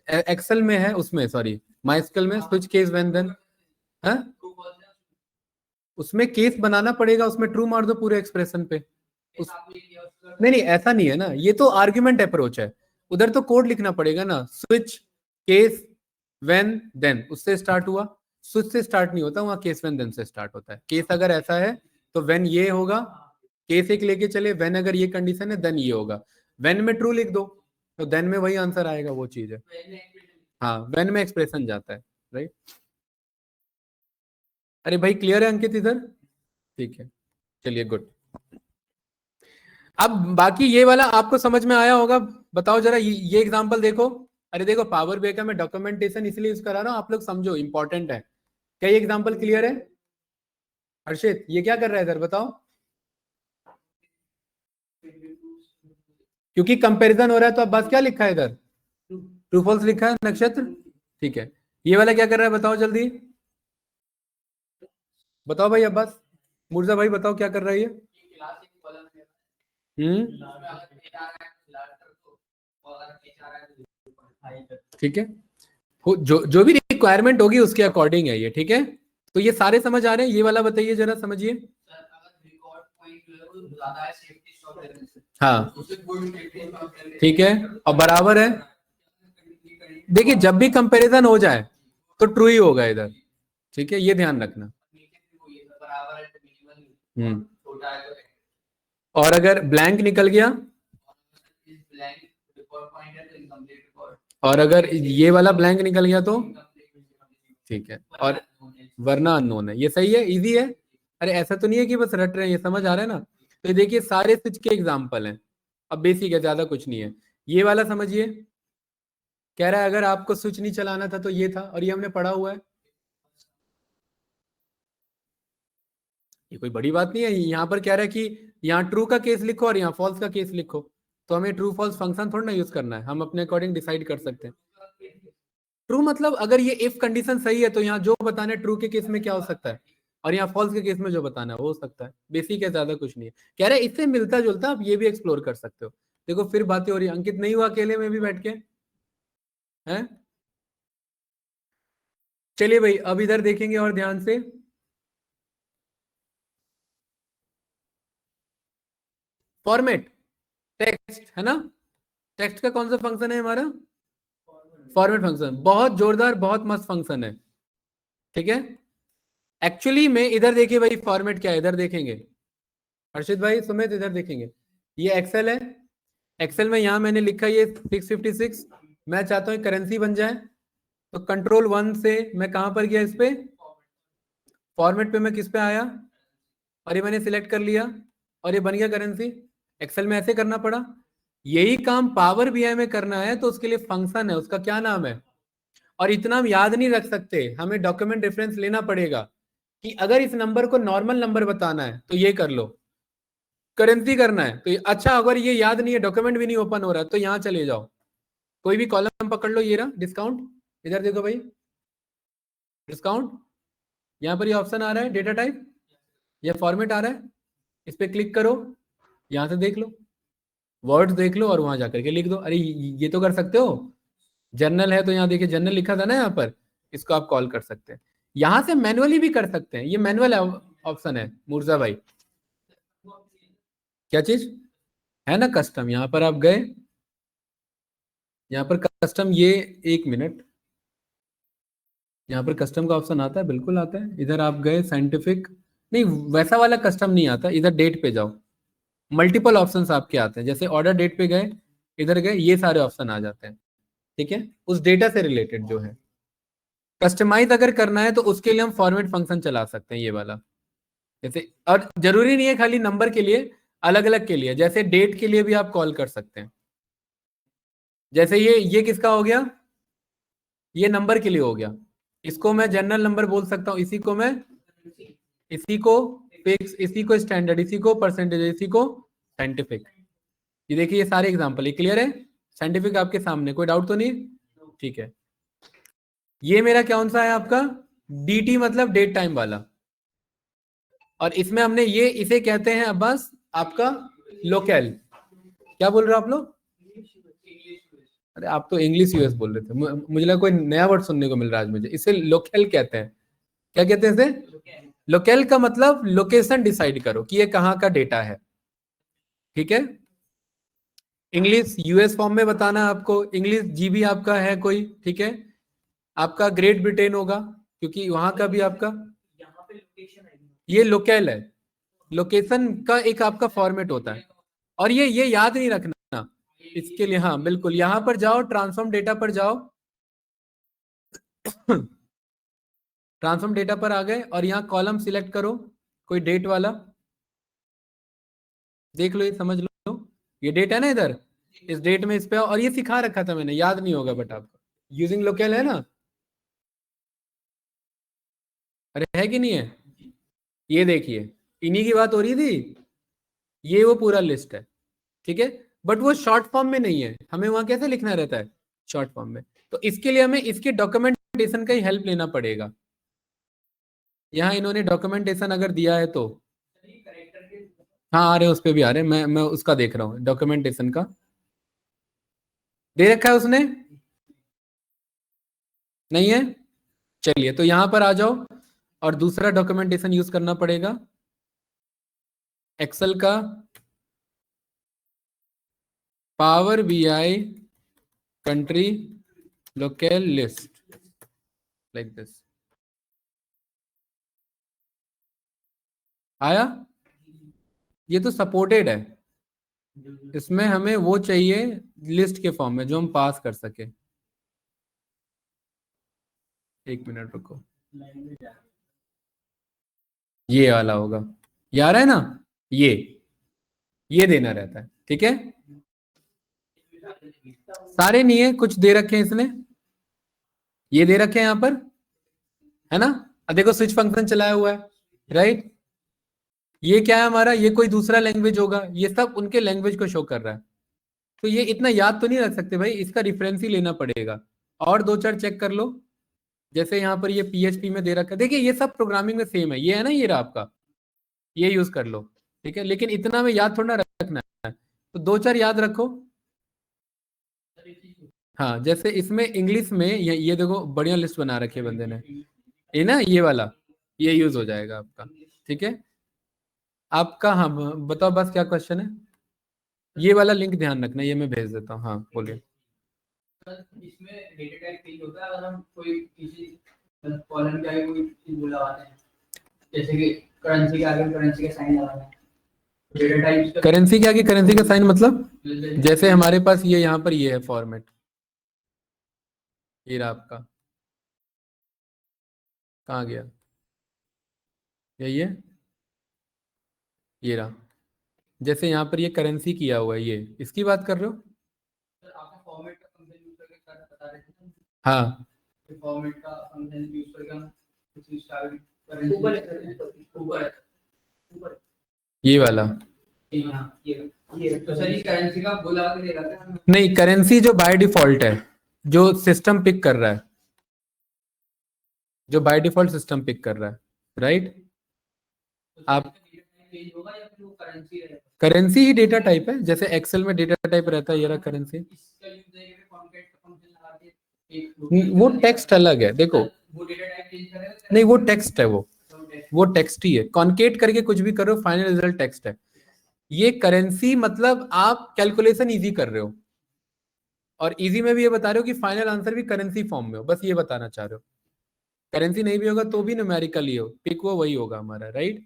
एक्सेल में है, उसमें सॉरी माइस्कल में स्विच केस व्हेन देन, हाँ उसमें केस बनाना पड़ेगा, उसमें ट्रू मार दो पूरे एक्सप्रेशन पे। नहीं नहीं ऐसा नहीं है ना, ये तो आर्ग्यूमेंट अप्रोच है, उधर तो कोड लिखना पड़ेगा ना, स्विच केस व्हेन देन उससे स्टार्ट हुआ, स्विच से स्टार्ट नहीं होता, वहां केस व्हेन देन से स्टार्ट होता है। केस अगर ऐसा है तो व्हेन ये होगा, केस एक लेके चले, व्हेन अगर ये कंडीशन है देन ये होगा, व्हेन में ट्रू लिख दो तो देन में वही आंसर आएगा, वो चीज है। हाँ व्हेन में एक्सप्रेशन जाता है, राइट? अरे भाई क्लियर है अंकित इधर? ठीक है, चलिए गुड। अब बाकी ये वाला आपको समझ में आया होगा, बताओ जरा ये एग्जांपल देखो। अरे देखो पावर बीआई का मैं डॉक्यूमेंटेशन इसलिए यूज करा रहा हूँ, आप लोग समझो इंपॉर्टेंट है। क्या ये एग्जांपल क्लियर है? हर्षित ये क्या कर रहा है इधर बताओ? क्योंकि कंपैरिजन हो रहा है तो अब बस क्या लिखा है इधर? ट्रू फॉल्स लिखा है, नक्षत्र, ठीक है। ये वाला क्या कर रहा है बताओ जल्दी, बताओ भाई अब्बास, मुर्जा भाई बताओ क्या कर रहा है ये? ठीक है, जो जो भी रिक्वायरमेंट होगी उसके अकॉर्डिंग है ये, ठीक है? तो ये सारे समझ आ रहे हैं? ये वाला बताइए जरा, समझिए। हाँ ठीक है, और बराबर है, देखिए जब भी कंपैरिजन हो जाए तो ट्रू ही होगा इधर, ठीक है, ये ध्यान रखना। हम्म, और अगर ब्लैंक निकल गया, और अगर ये वाला ब्लैंक निकल गया तो ठीक है, और वरना अननोन है, ये सही है, इजी है। अरे ऐसा तो नहीं है कि बस रट रहे हैं, ये समझ आ रहा है ना? तो ये देखिए सारे स्विच के एग्जांपल हैं, अब बेसिक है, ज्यादा कुछ नहीं है। ये वाला समझिए, कह रहा है अगर आपको स्विच नहीं चलाना था तो ये था, और ये हमने पढ़ा हुआ है, ये कोई बड़ी बात नहीं है। यहाँ पर कह रहा है कि यहाँ ट्रू का केस लिखो और यहाँ फॉल्स का केस लिखो, तो हमें ट्रू फॉल्स फंक्शन थोड़ा ना यूज करना है, हम अपने अकॉर्डिंग डिसाइड कर सकते हैं। ट्रू मतलब अगर ये इफ कंडीशन सही है तो यहाँ जो बताना है ट्रू के केस में क्या हो सकता है, और यहाँ फॉल्स के केस में जो बताना है वो हो सकता है, बेसिक है, ज्यादा कुछ नहीं है। कह रहे इससे मिलता जुलता आप ये भी एक्सप्लोर कर सकते हो। देखो फिर बातें हो रही है, अंकित नहीं हुआ अकेले में भी बैठ के, हैं? चलिए भाई अब इधर देखेंगे और ध्यान से। फॉर्मेट, टेक्स्ट है ना, टेक्स्ट का कौन सा फंक्शन है हमारा, फॉर्मेट फंक्शन, बहुत जोरदार बहुत मस्त फंक्शन है, ठीक है। एक्चुअली में इधर देखिए भाई फॉर्मेट क्या है, इधर देखेंगे हर्षित भाई सुमित, इधर देखेंगे ये एक्सेल है, एक्सेल में यहां मैंने लिखा ये 656, मैं चाहता हूँ करेंसी बन जाए, तो कंट्रोल 1 से मैं कहां पर गया, इस पे फॉर्मेट पे मैं किस पे आया, और ये मैंने सिलेक्ट कर लिया और ये बन गया करेंसी। एक्सेल में ऐसे करना पड़ा। यही काम पावर बीआई में करना है तो उसके लिए फंक्शन है, उसका क्या नाम है, और इतना हम याद नहीं रख सकते, हमें डॉक्यूमेंट रेफरेंस लेना पड़ेगा कि अगर इस नंबर को नॉर्मल नंबर बताना है तो ये कर लो, करेंसी करना है तो अच्छा, अगर ये याद नहीं है, डॉक्यूमेंट भी नहीं ओपन हो रहा है, तो यहाँ चले जाओ, कोई भी कॉलम पकड़ लो, ये रहा डिस्काउंट, इधर देखो भाई डिस्काउंट, यहाँ पर ये ऑप्शन आ रहा है डेटा टाइप, या फॉर्मेट आ रहा है, इस पर क्लिक करो, यहाँ से देख लो वर्ड्स देख लो और वहां जाकर के लिख दो। अरे ये तो कर सकते हो, जर्नल है तो यहाँ देखिए जर्नल लिखा था ना यहाँ पर, इसको आप कॉल कर सकते हैं, यहाँ से मैनुअली भी कर सकते हैं, ये मैनुअल ऑप्शन है मुर्जा भाई। क्या चीज है ना, कस्टम, यहाँ पर आप गए, यहाँ पर कस्टम, ये 1 मिनट, यहाँ पर कस्टम का ऑप्शन आता है, बिल्कुल आता है, इधर आप गए साइंटिफिक, नहीं वैसा वाला कस्टम नहीं आता, इधर डेट पे जाओ, मल्टीपल ऑप्शंस आपके आते हैं, जैसे ऑर्डर डेट पे गए, इधर गए, ये सारे ऑप्शन आ जाते हैं, ठीक है, उस डेटा से रिलेटेड जो है। कस्टमाइज अगर करना है तो उसके लिए हम फॉर्मेट फंक्शन चला सकते हैं, ये वाला, जैसे, और जरूरी नहीं है खाली नंबर के लिए, अलग अलग के लिए, जैसे डेट के लिए भी आप कॉल कर सकते हैं, जैसे ये किसका हो गया, ये नंबर के लिए हो गया, इसको मैं जनरल नंबर बोल सकता हूँ, इसी को मैं, इसी को फिक्स, इसी को स्टैंडर्ड, इसी को परसेंटेज, इसी को साइंटिफिक। ये देखिए ये सारे एग्जांपल, ये क्लियर है, साइंटिफिक आपके सामने, कोई डाउट तो नहीं, ठीक है। ये मेरा कौन सा है आपका, dt मतलब डेट टाइम वाला, और इसमें हमने ये, इसे कहते हैं अब्बास आपका लोकल, क्या बोल रहे हो आप लोग, अरे आप तो इंग्लिश यूएस बोल रहे थे, मुझे लगा कोई नया वर्ड सुनने को मिल रहा है आज मुझे, इसे लोकल कहते हैं, क्या कहते हैं इसे, लोकल का मतलब लोकेशन डिसाइड करो कि ये कहाँ का डेटा है, ठीक है। इंग्लिश यूएस फॉर्म में बताना है आपको, इंग्लिश जीबी आपका है कोई, ठीक है, आपका ग्रेट ब्रिटेन होगा क्योंकि वहां का भी आपका, ये लोकल है, लोकेशन का एक आपका फॉर्मेट होता है, और ये याद नहीं रखना इसके लिए, हाँ बिल्कुल, यहां पर जाओ, ट्रांसफॉर्म डेटा पर जाओ, ट्रांसफॉर्म डेटा पर आ गए और यहाँ कॉलम सिलेक्ट करो कोई डेट वाला, देख लो ये समझ लो, ये डेट है ना इधर, इस डेट में इस पे, और ये सिखा रखा था मैंने, याद नहीं होगा बट आपको, यूजिंग लोकल है ना, अरे है कि नहीं है, ये देखिए इन्हीं की बात हो रही थी, ये वो पूरा लिस्ट है, ठीक है, बट वो शॉर्ट फॉर्म में नहीं है, हमें वहां कैसे लिखना रहता है, शॉर्ट फॉर्म में, तो इसके लिए हमें इसके डॉक्यूमेंटेशन का ही हेल्प लेना पड़ेगा, यहाँ इन्होंने डॉक्यूमेंटेशन अगर दिया है तो, हाँ आ रहे हैं, उस पर भी आ रहे हैं, मैं उसका देख रहा हूँ, डॉक्यूमेंटेशन का दे रखा है उसने, नहीं है, चलिए तो यहां पर आ जाओ, और दूसरा डॉक्यूमेंटेशन यूज करना पड़ेगा, एक्सेल का power BI country local list, like this, आया, ये तो सपोर्टेड है, इसमें हमें वो चाहिए लिस्ट के फॉर्म में जो हम पास कर सके, 1 मिनट रुको, ये वाला होगा, ये आ रहा है ना, ये देना रहता है, ठीक है, सारे नहीं है, कुछ दे रखे हैं इसने, ये दे रखे हैं यहाँ पर, है ना, अब देखो स्विच फंक्शन चलाया हुआ है, राइट, ये क्या है हमारा, ये कोई दूसरा लैंग्वेज होगा, ये सब उनके लैंग्वेज को शो कर रहा है, तो ये इतना याद तो नहीं रख सकते भाई, इसका रेफरेंस ही लेना पड़ेगा, और दो चार चेक कर लो, जैसे यहाँ पर ये पीएचपी में दे रखा है, देखिए ये सब प्रोग्रामिंग में सेम है, ये है ना, ये रहा आपका, ये यूज कर लो, ठीक है, लेकिन इतना में याद थोड़ा रखना है, तो दो चार याद रखो, हाँ जैसे इसमें इंग्लिश में ये देखो बढ़िया लिस्ट बना रखी है बंदे ने, ये ना, ये वाला, ये यूज हो जाएगा आपका, ठीक है, आपका, हाँ बताओ बस क्या क्वेश्चन है, ये वाला लिंक ध्यान रखना, ये मैं भेज देता हूँ। हाँ बोलिए। इसमें डेटा टाइप चेंज होता है अगर हम कोई किसी कॉलम के आगे कोई चीज बुलाते हैं, जैसे कि करेंसी के आगे करेंसी का साइन लगाना है, डेटा टाइप करेंसी के आगे करेंसी का साइन मतलब जैसे हमारे पास ये यहाँ पर ये है फॉर्मेट, ये रहा आपका, कहाँ गया, यही है, ये रहा। जैसे यहाँ पर ये करेंसी किया हुआ है, ये इसकी बात कर रहे हो? आपने फॉर्मेट का फंक्शन यूज करके कर बता रहे थे। हाँ, फॉर्मेट का फंक्शन यूज करके हम किसी स्टाइल करेंसी ऊपर ऊपर ये वाला ये तो सर ये करेंसी का बोला के देगा क्या? नहीं, करेंसी जो बाय डिफॉल्ट है, जो सिस्टम पिक कर रहा है, जो बाय डिफॉल्ट सिस्टम पिक कर रहा है, राइट। आप करेंसी ही डेटा टाइप है, जैसे एक्सेल में डेटा टाइप रहता है, ये रहा करेंसी। वो टेक्स्ट अलग है, देखो नहीं वो टेक्स्ट है, वो टेक्स्ट ही है, कॉन्केट करके कुछ भी करो, फाइनल रिजल्ट टेक्स्ट है। ये करेंसी मतलब आप कैलकुलेशन इजी कर रहे हो, और इजी में भी ये बता रहे हो कि फाइनल आंसर भी करेंसी फॉर्म में हो, बस ये बताना चाह रहे हो। करेंसी नहीं भी होगा तो भी न्यूमेरिकल ही हो, पिक वो वही होगा हमारा, राइट।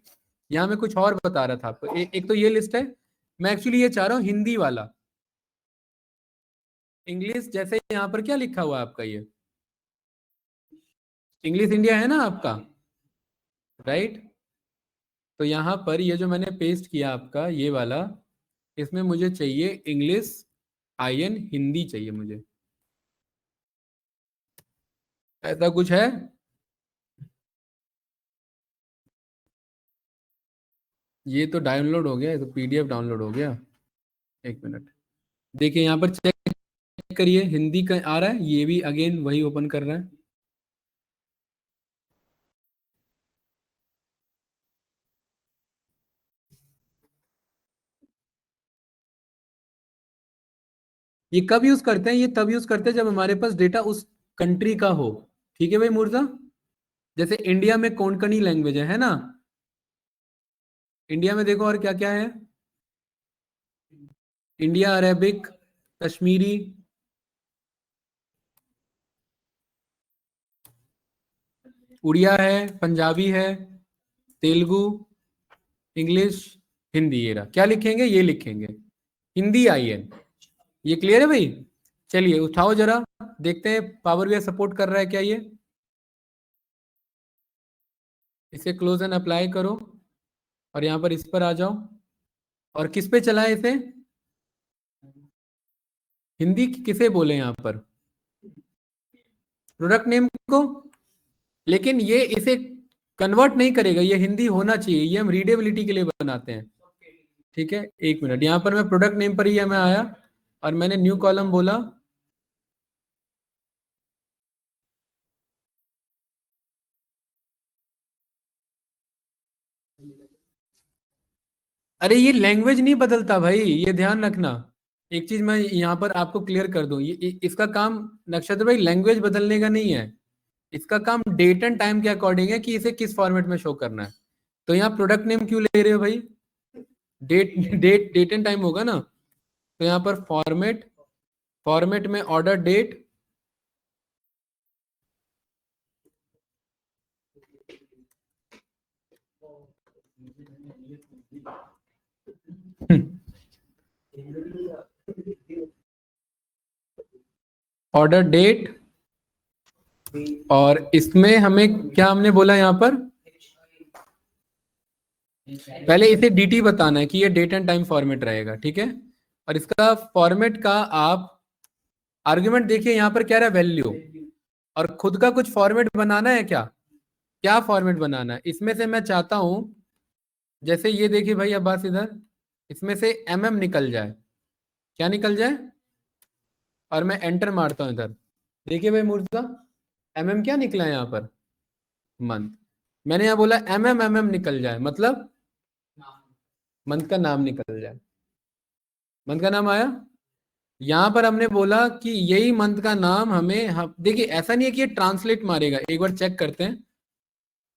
यहाँ मैं कुछ और बता रहा था आपको, एक तो ये लिस्ट है, मैं एक्चुअली ये चाह रहा हूँ हिंदी वाला। इंग्लिश जैसे यहाँ पर क्या लिखा हुआ है आपका, ये इंग्लिश इंडिया है ना आपका, राइट। तो यहाँ पर ये जो मैंने पेस्ट किया आपका ये वाला, इसमें मुझे चाहिए इंग्लिश आईएन हिंदी चाहिए मुझे, ऐसा कुछ है? ये तो डाउनलोड हो गया, ये तो पीडीएफ डाउनलोड हो गया। एक मिनट देखिए, यहाँ पर चेक करिए, हिंदी का आ रहा है, ये भी अगेन वही ओपन कर रहा है। ये कब यूज करते हैं? ये तब यूज करते हैं जब हमारे पास डेटा उस कंट्री का हो, ठीक है भाई मुर्जा। जैसे इंडिया में कोंकणी लैंग्वेज है ना, इंडिया में देखो और क्या क्या है, इंडिया अरेबिक, कश्मीरी, उड़िया है, पंजाबी है, तेलुगु, इंग्लिश, हिंदी। ये रहा, क्या लिखेंगे? ये लिखेंगे हिंदी आईएन। ये क्लियर है भाई? चलिए उठाओ जरा, देखते हैं पावर बीआई सपोर्ट कर रहा है क्या ये। इसे क्लोज एंड अप्लाई करो, और यहां पर इस पर आ जाओ, और किस पे चलाए इसे? हिंदी किसे बोले यहाँ पर? प्रोडक्ट नेम को। लेकिन ये इसे कन्वर्ट नहीं करेगा, ये हिंदी होना चाहिए, ये हम रीडेबिलिटी के लिए बनाते हैं, ठीक है। एक मिनट, यहाँ पर मैं प्रोडक्ट नेम पर ही मैं आया, और मैंने न्यू कॉलम बोला, अरे ये लैंग्वेज नहीं बदलता भाई, ये ध्यान रखना। एक चीज मैं यहाँ पर आपको क्लियर कर दूं, इसका काम नक्षत्र भाई लैंग्वेज बदलने का नहीं है, इसका काम डेट एंड टाइम के अकॉर्डिंग है कि इसे किस फॉर्मेट में शो करना है। तो यहाँ प्रोडक्ट नेम क्यों ले रहे हो भाई? डेट एंड टाइम होगा ना, तो यहाँ पर फॉर्मेट, फॉर्मेट में ऑर्डर डेट, ऑर्डर डेट, और इसमें हमें क्या हमने बोला यहाँ पर, पहले इसे डीटी बताना है कि ये डेट एंड टाइम फॉर्मेट रहेगा, ठीक है। और इसका फॉर्मेट का आप आर्गुमेंट देखिए, यहाँ पर क्या रहा, वैल्यू, और खुद का कुछ फॉर्मेट बनाना है क्या, क्या फॉर्मेट बनाना है इसमें से मैं चाहता हूं, जैसे ये देखिए भाई अब्बास इधर, इसमें से निकल जाए, क्या निकल जाए, और मैं एंटर मारता हूं इधर, देखिए भाई मुर्जा, क्या निकला है यहाँ पर, मंथ। मैंने यहाँ बोला निकल जाए, मतलब मंथ का नाम निकल जाए, मंथ का नाम आया। यहाँ पर हमने बोला कि यही मंथ का नाम हमें, हम देखिए ऐसा नहीं है कि ये ट्रांसलेट मारेगा, एक बार चेक करते हैं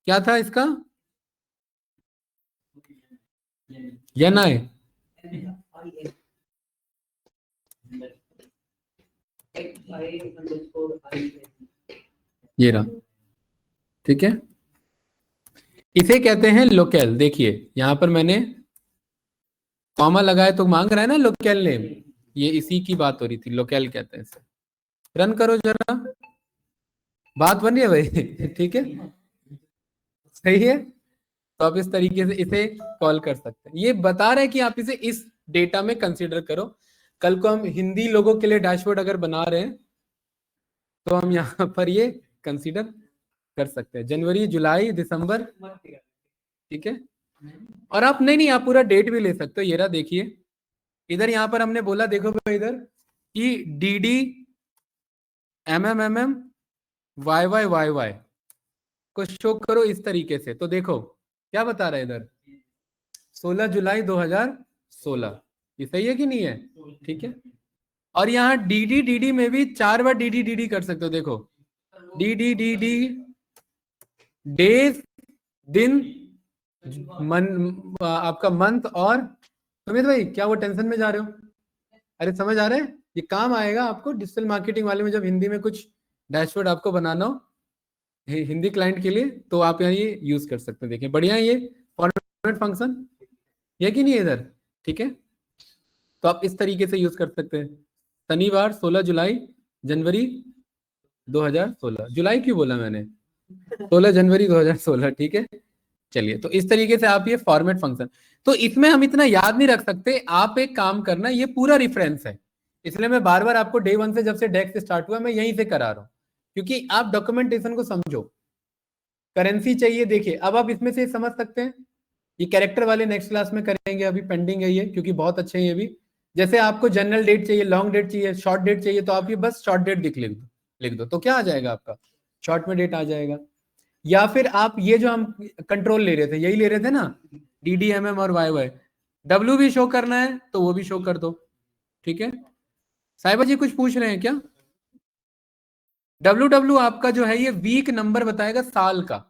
क्या था इसका, या ना है, ये रहा, ठीक है। इसे कहते हैं लोकेल। देखिए यहां पर मैंने कॉमा लगाया तो मांग रहा है ना लोकेल नेम, ये इसी की बात हो रही थी, लोकेल कहते हैं इसे। रन करो जरा, बात बन रही है भाई ठीक है, सही है। तो आप इस तरीके से इसे कॉल कर सकते हैं। ये बता रहे हैं कि आप इसे इस डेटा में कंसीडर करो। कल को हम हिंदी लोगों के लिए डैशबोर्ड अगर बना रहे हैं तो हम यहाँ पर ये कंसीडर कर सकते हैं, जनवरी जुलाई दिसंबर, ठीक है। और आप नहीं आप पूरा डेट भी ले सकते हो। ये रहा देखिए, इधर यहाँ पर हमने बोला, देखो भाई इधर कि डी MM YY को शो करो इस तरीके से। तो देखो क्या बता रहा है इधर, 16 जुलाई 2016, ये सही है कि नहीं है, ठीक है। और यहाँ डी में भी 4 बार डी कर सकते हो। देखो डी डेज, दिन, आपका मंथ। और सुमित भाई क्या वो टेंशन में जा रहे हो, अरे समझ आ रहा है, ये काम आएगा आपको डिजिटल मार्केटिंग वाले में, जब हिंदी में कुछ डैशबोर्ड आपको बनाना हो हिंदी क्लाइंट के लिए, तो आप यहाँ ये यूज कर सकते हैं। देखिए बढ़िया है ये फॉर्मेट फंक्शन, ये कि नहीं है इधर, ठीक है। तो आप इस तरीके से यूज कर सकते हैं। शनिवार 16 जुलाई जनवरी 2016, जुलाई क्यों बोला मैंने, 16 जनवरी 2016, ठीक है। चलिए, तो इस तरीके से आप ये फॉर्मेट फंक्शन, तो इसमें हम इतना याद नहीं रख सकते। आप एक काम करना, ये पूरा रिफरेंस है, इसलिए मैं बार बार आपको डे 1 से, जब से डेक्स स्टार्ट हुआ मैं यहीं से करा रहा हूं, क्योंकि आप डॉक्यूमेंटेशन को समझो। करेंसी चाहिए, देखिए अब आप इसमें से समझ सकते हैं। ये कैरेक्टर वाले नेक्स्ट क्लास में करेंगे, अभी पेंडिंग है ये, क्योंकि बहुत अच्छे हैं ये भी। जैसे आपको जनरल डेट चाहिए, लॉन्ग डेट चाहिए, शॉर्ट डेट चाहिए, तो आप ये बस शॉर्ट डेट लिख दो तो क्या आ जाएगा आपका, शॉर्ट में डेट आ जाएगा। या फिर आप ये जो हम कंट्रोल ले रहे थे, यही ले रहे थे ना, DDMM और YY, W भी शो करना है तो वो भी शो कर दो, ठीक है। साहिबा जी कुछ पूछ रहे हैं क्या? WW आपका जो है ये वीक नंबर बताएगा साल का,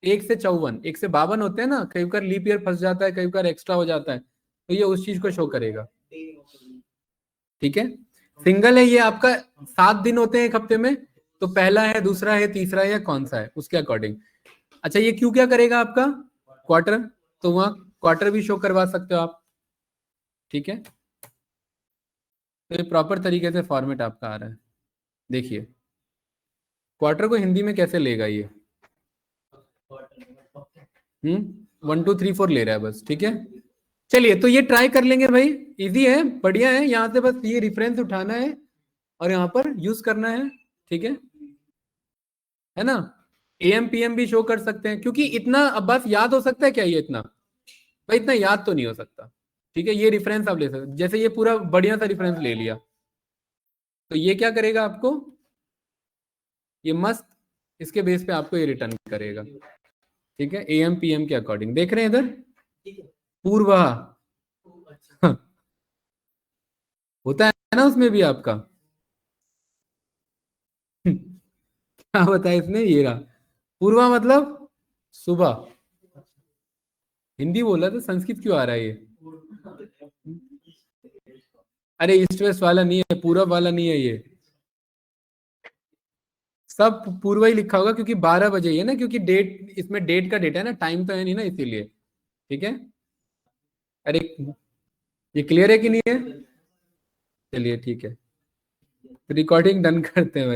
1 से 54, 1 से 52 होते हैं ना, कई बार लीप ईयर फंस जाता है, कई बार एक्स्ट्रा हो जाता है, तो ये उस चीज को शो करेगा, ठीक है। सिंगल है ये आपका, 7 दिन होते हैं एक हफ्ते में, तो पहला है, दूसरा है, तीसरा है, या कौन सा है उसके अकॉर्डिंग। अच्छा ये क्यू क्या करेगा आपका, क्वार्टर, तो वहां क्वार्टर भी शो करवा सकते हो आप, ठीक है। तो ये प्रॉपर तरीके से फॉर्मेट आपका आ रहा है। देखिए क्वार्टर को हिंदी में कैसे लेगा ये, 1 2 3 4 ले रहा है बस, ठीक है। चलिए तो ये ट्राई कर लेंगे भाई, इजी है, बढ़िया है। यहाँ से बस ये रेफरेंस उठाना है और यहाँ पर यूज करना है, ठीक है ना। AM PM भी शो कर सकते हैं, क्योंकि इतना अब बस याद हो सकता है क्या ये इतना, भाई इतना याद तो नहीं हो सकता, ठीक है। ये रेफरेंस आप ले सकते, जैसे ये पूरा बढ़िया सा रेफरेंस ले लिया, तो ये क्या करेगा आपको, ये मस्त इसके बेस पे आपको ये रिटर्न करेगा, ठीक है। AM PM के अकॉर्डिंग देख रहे हैं इधर, पूर्वा होता है ना उसमें भी आपका क्या बताया इसने, ये रहा पूर्वा मतलब सुबह, हिंदी बोला तो संस्कृत क्यों आ रहा है ये, अरे ईस्ट वेस्ट वाला नहीं है, पूरब वाला नहीं है ये, सब पूर्व ही लिखा होगा, क्योंकि 12 बजे ही है ना, क्योंकि डेट इसमें डेट का डेटा है ना, टाइम तो है नहीं ना, इसीलिए, ठीक है। अरे ये क्लियर है कि नहीं है, चलिए ठीक है, रिकॉर्डिंग डन करते हैं भाई।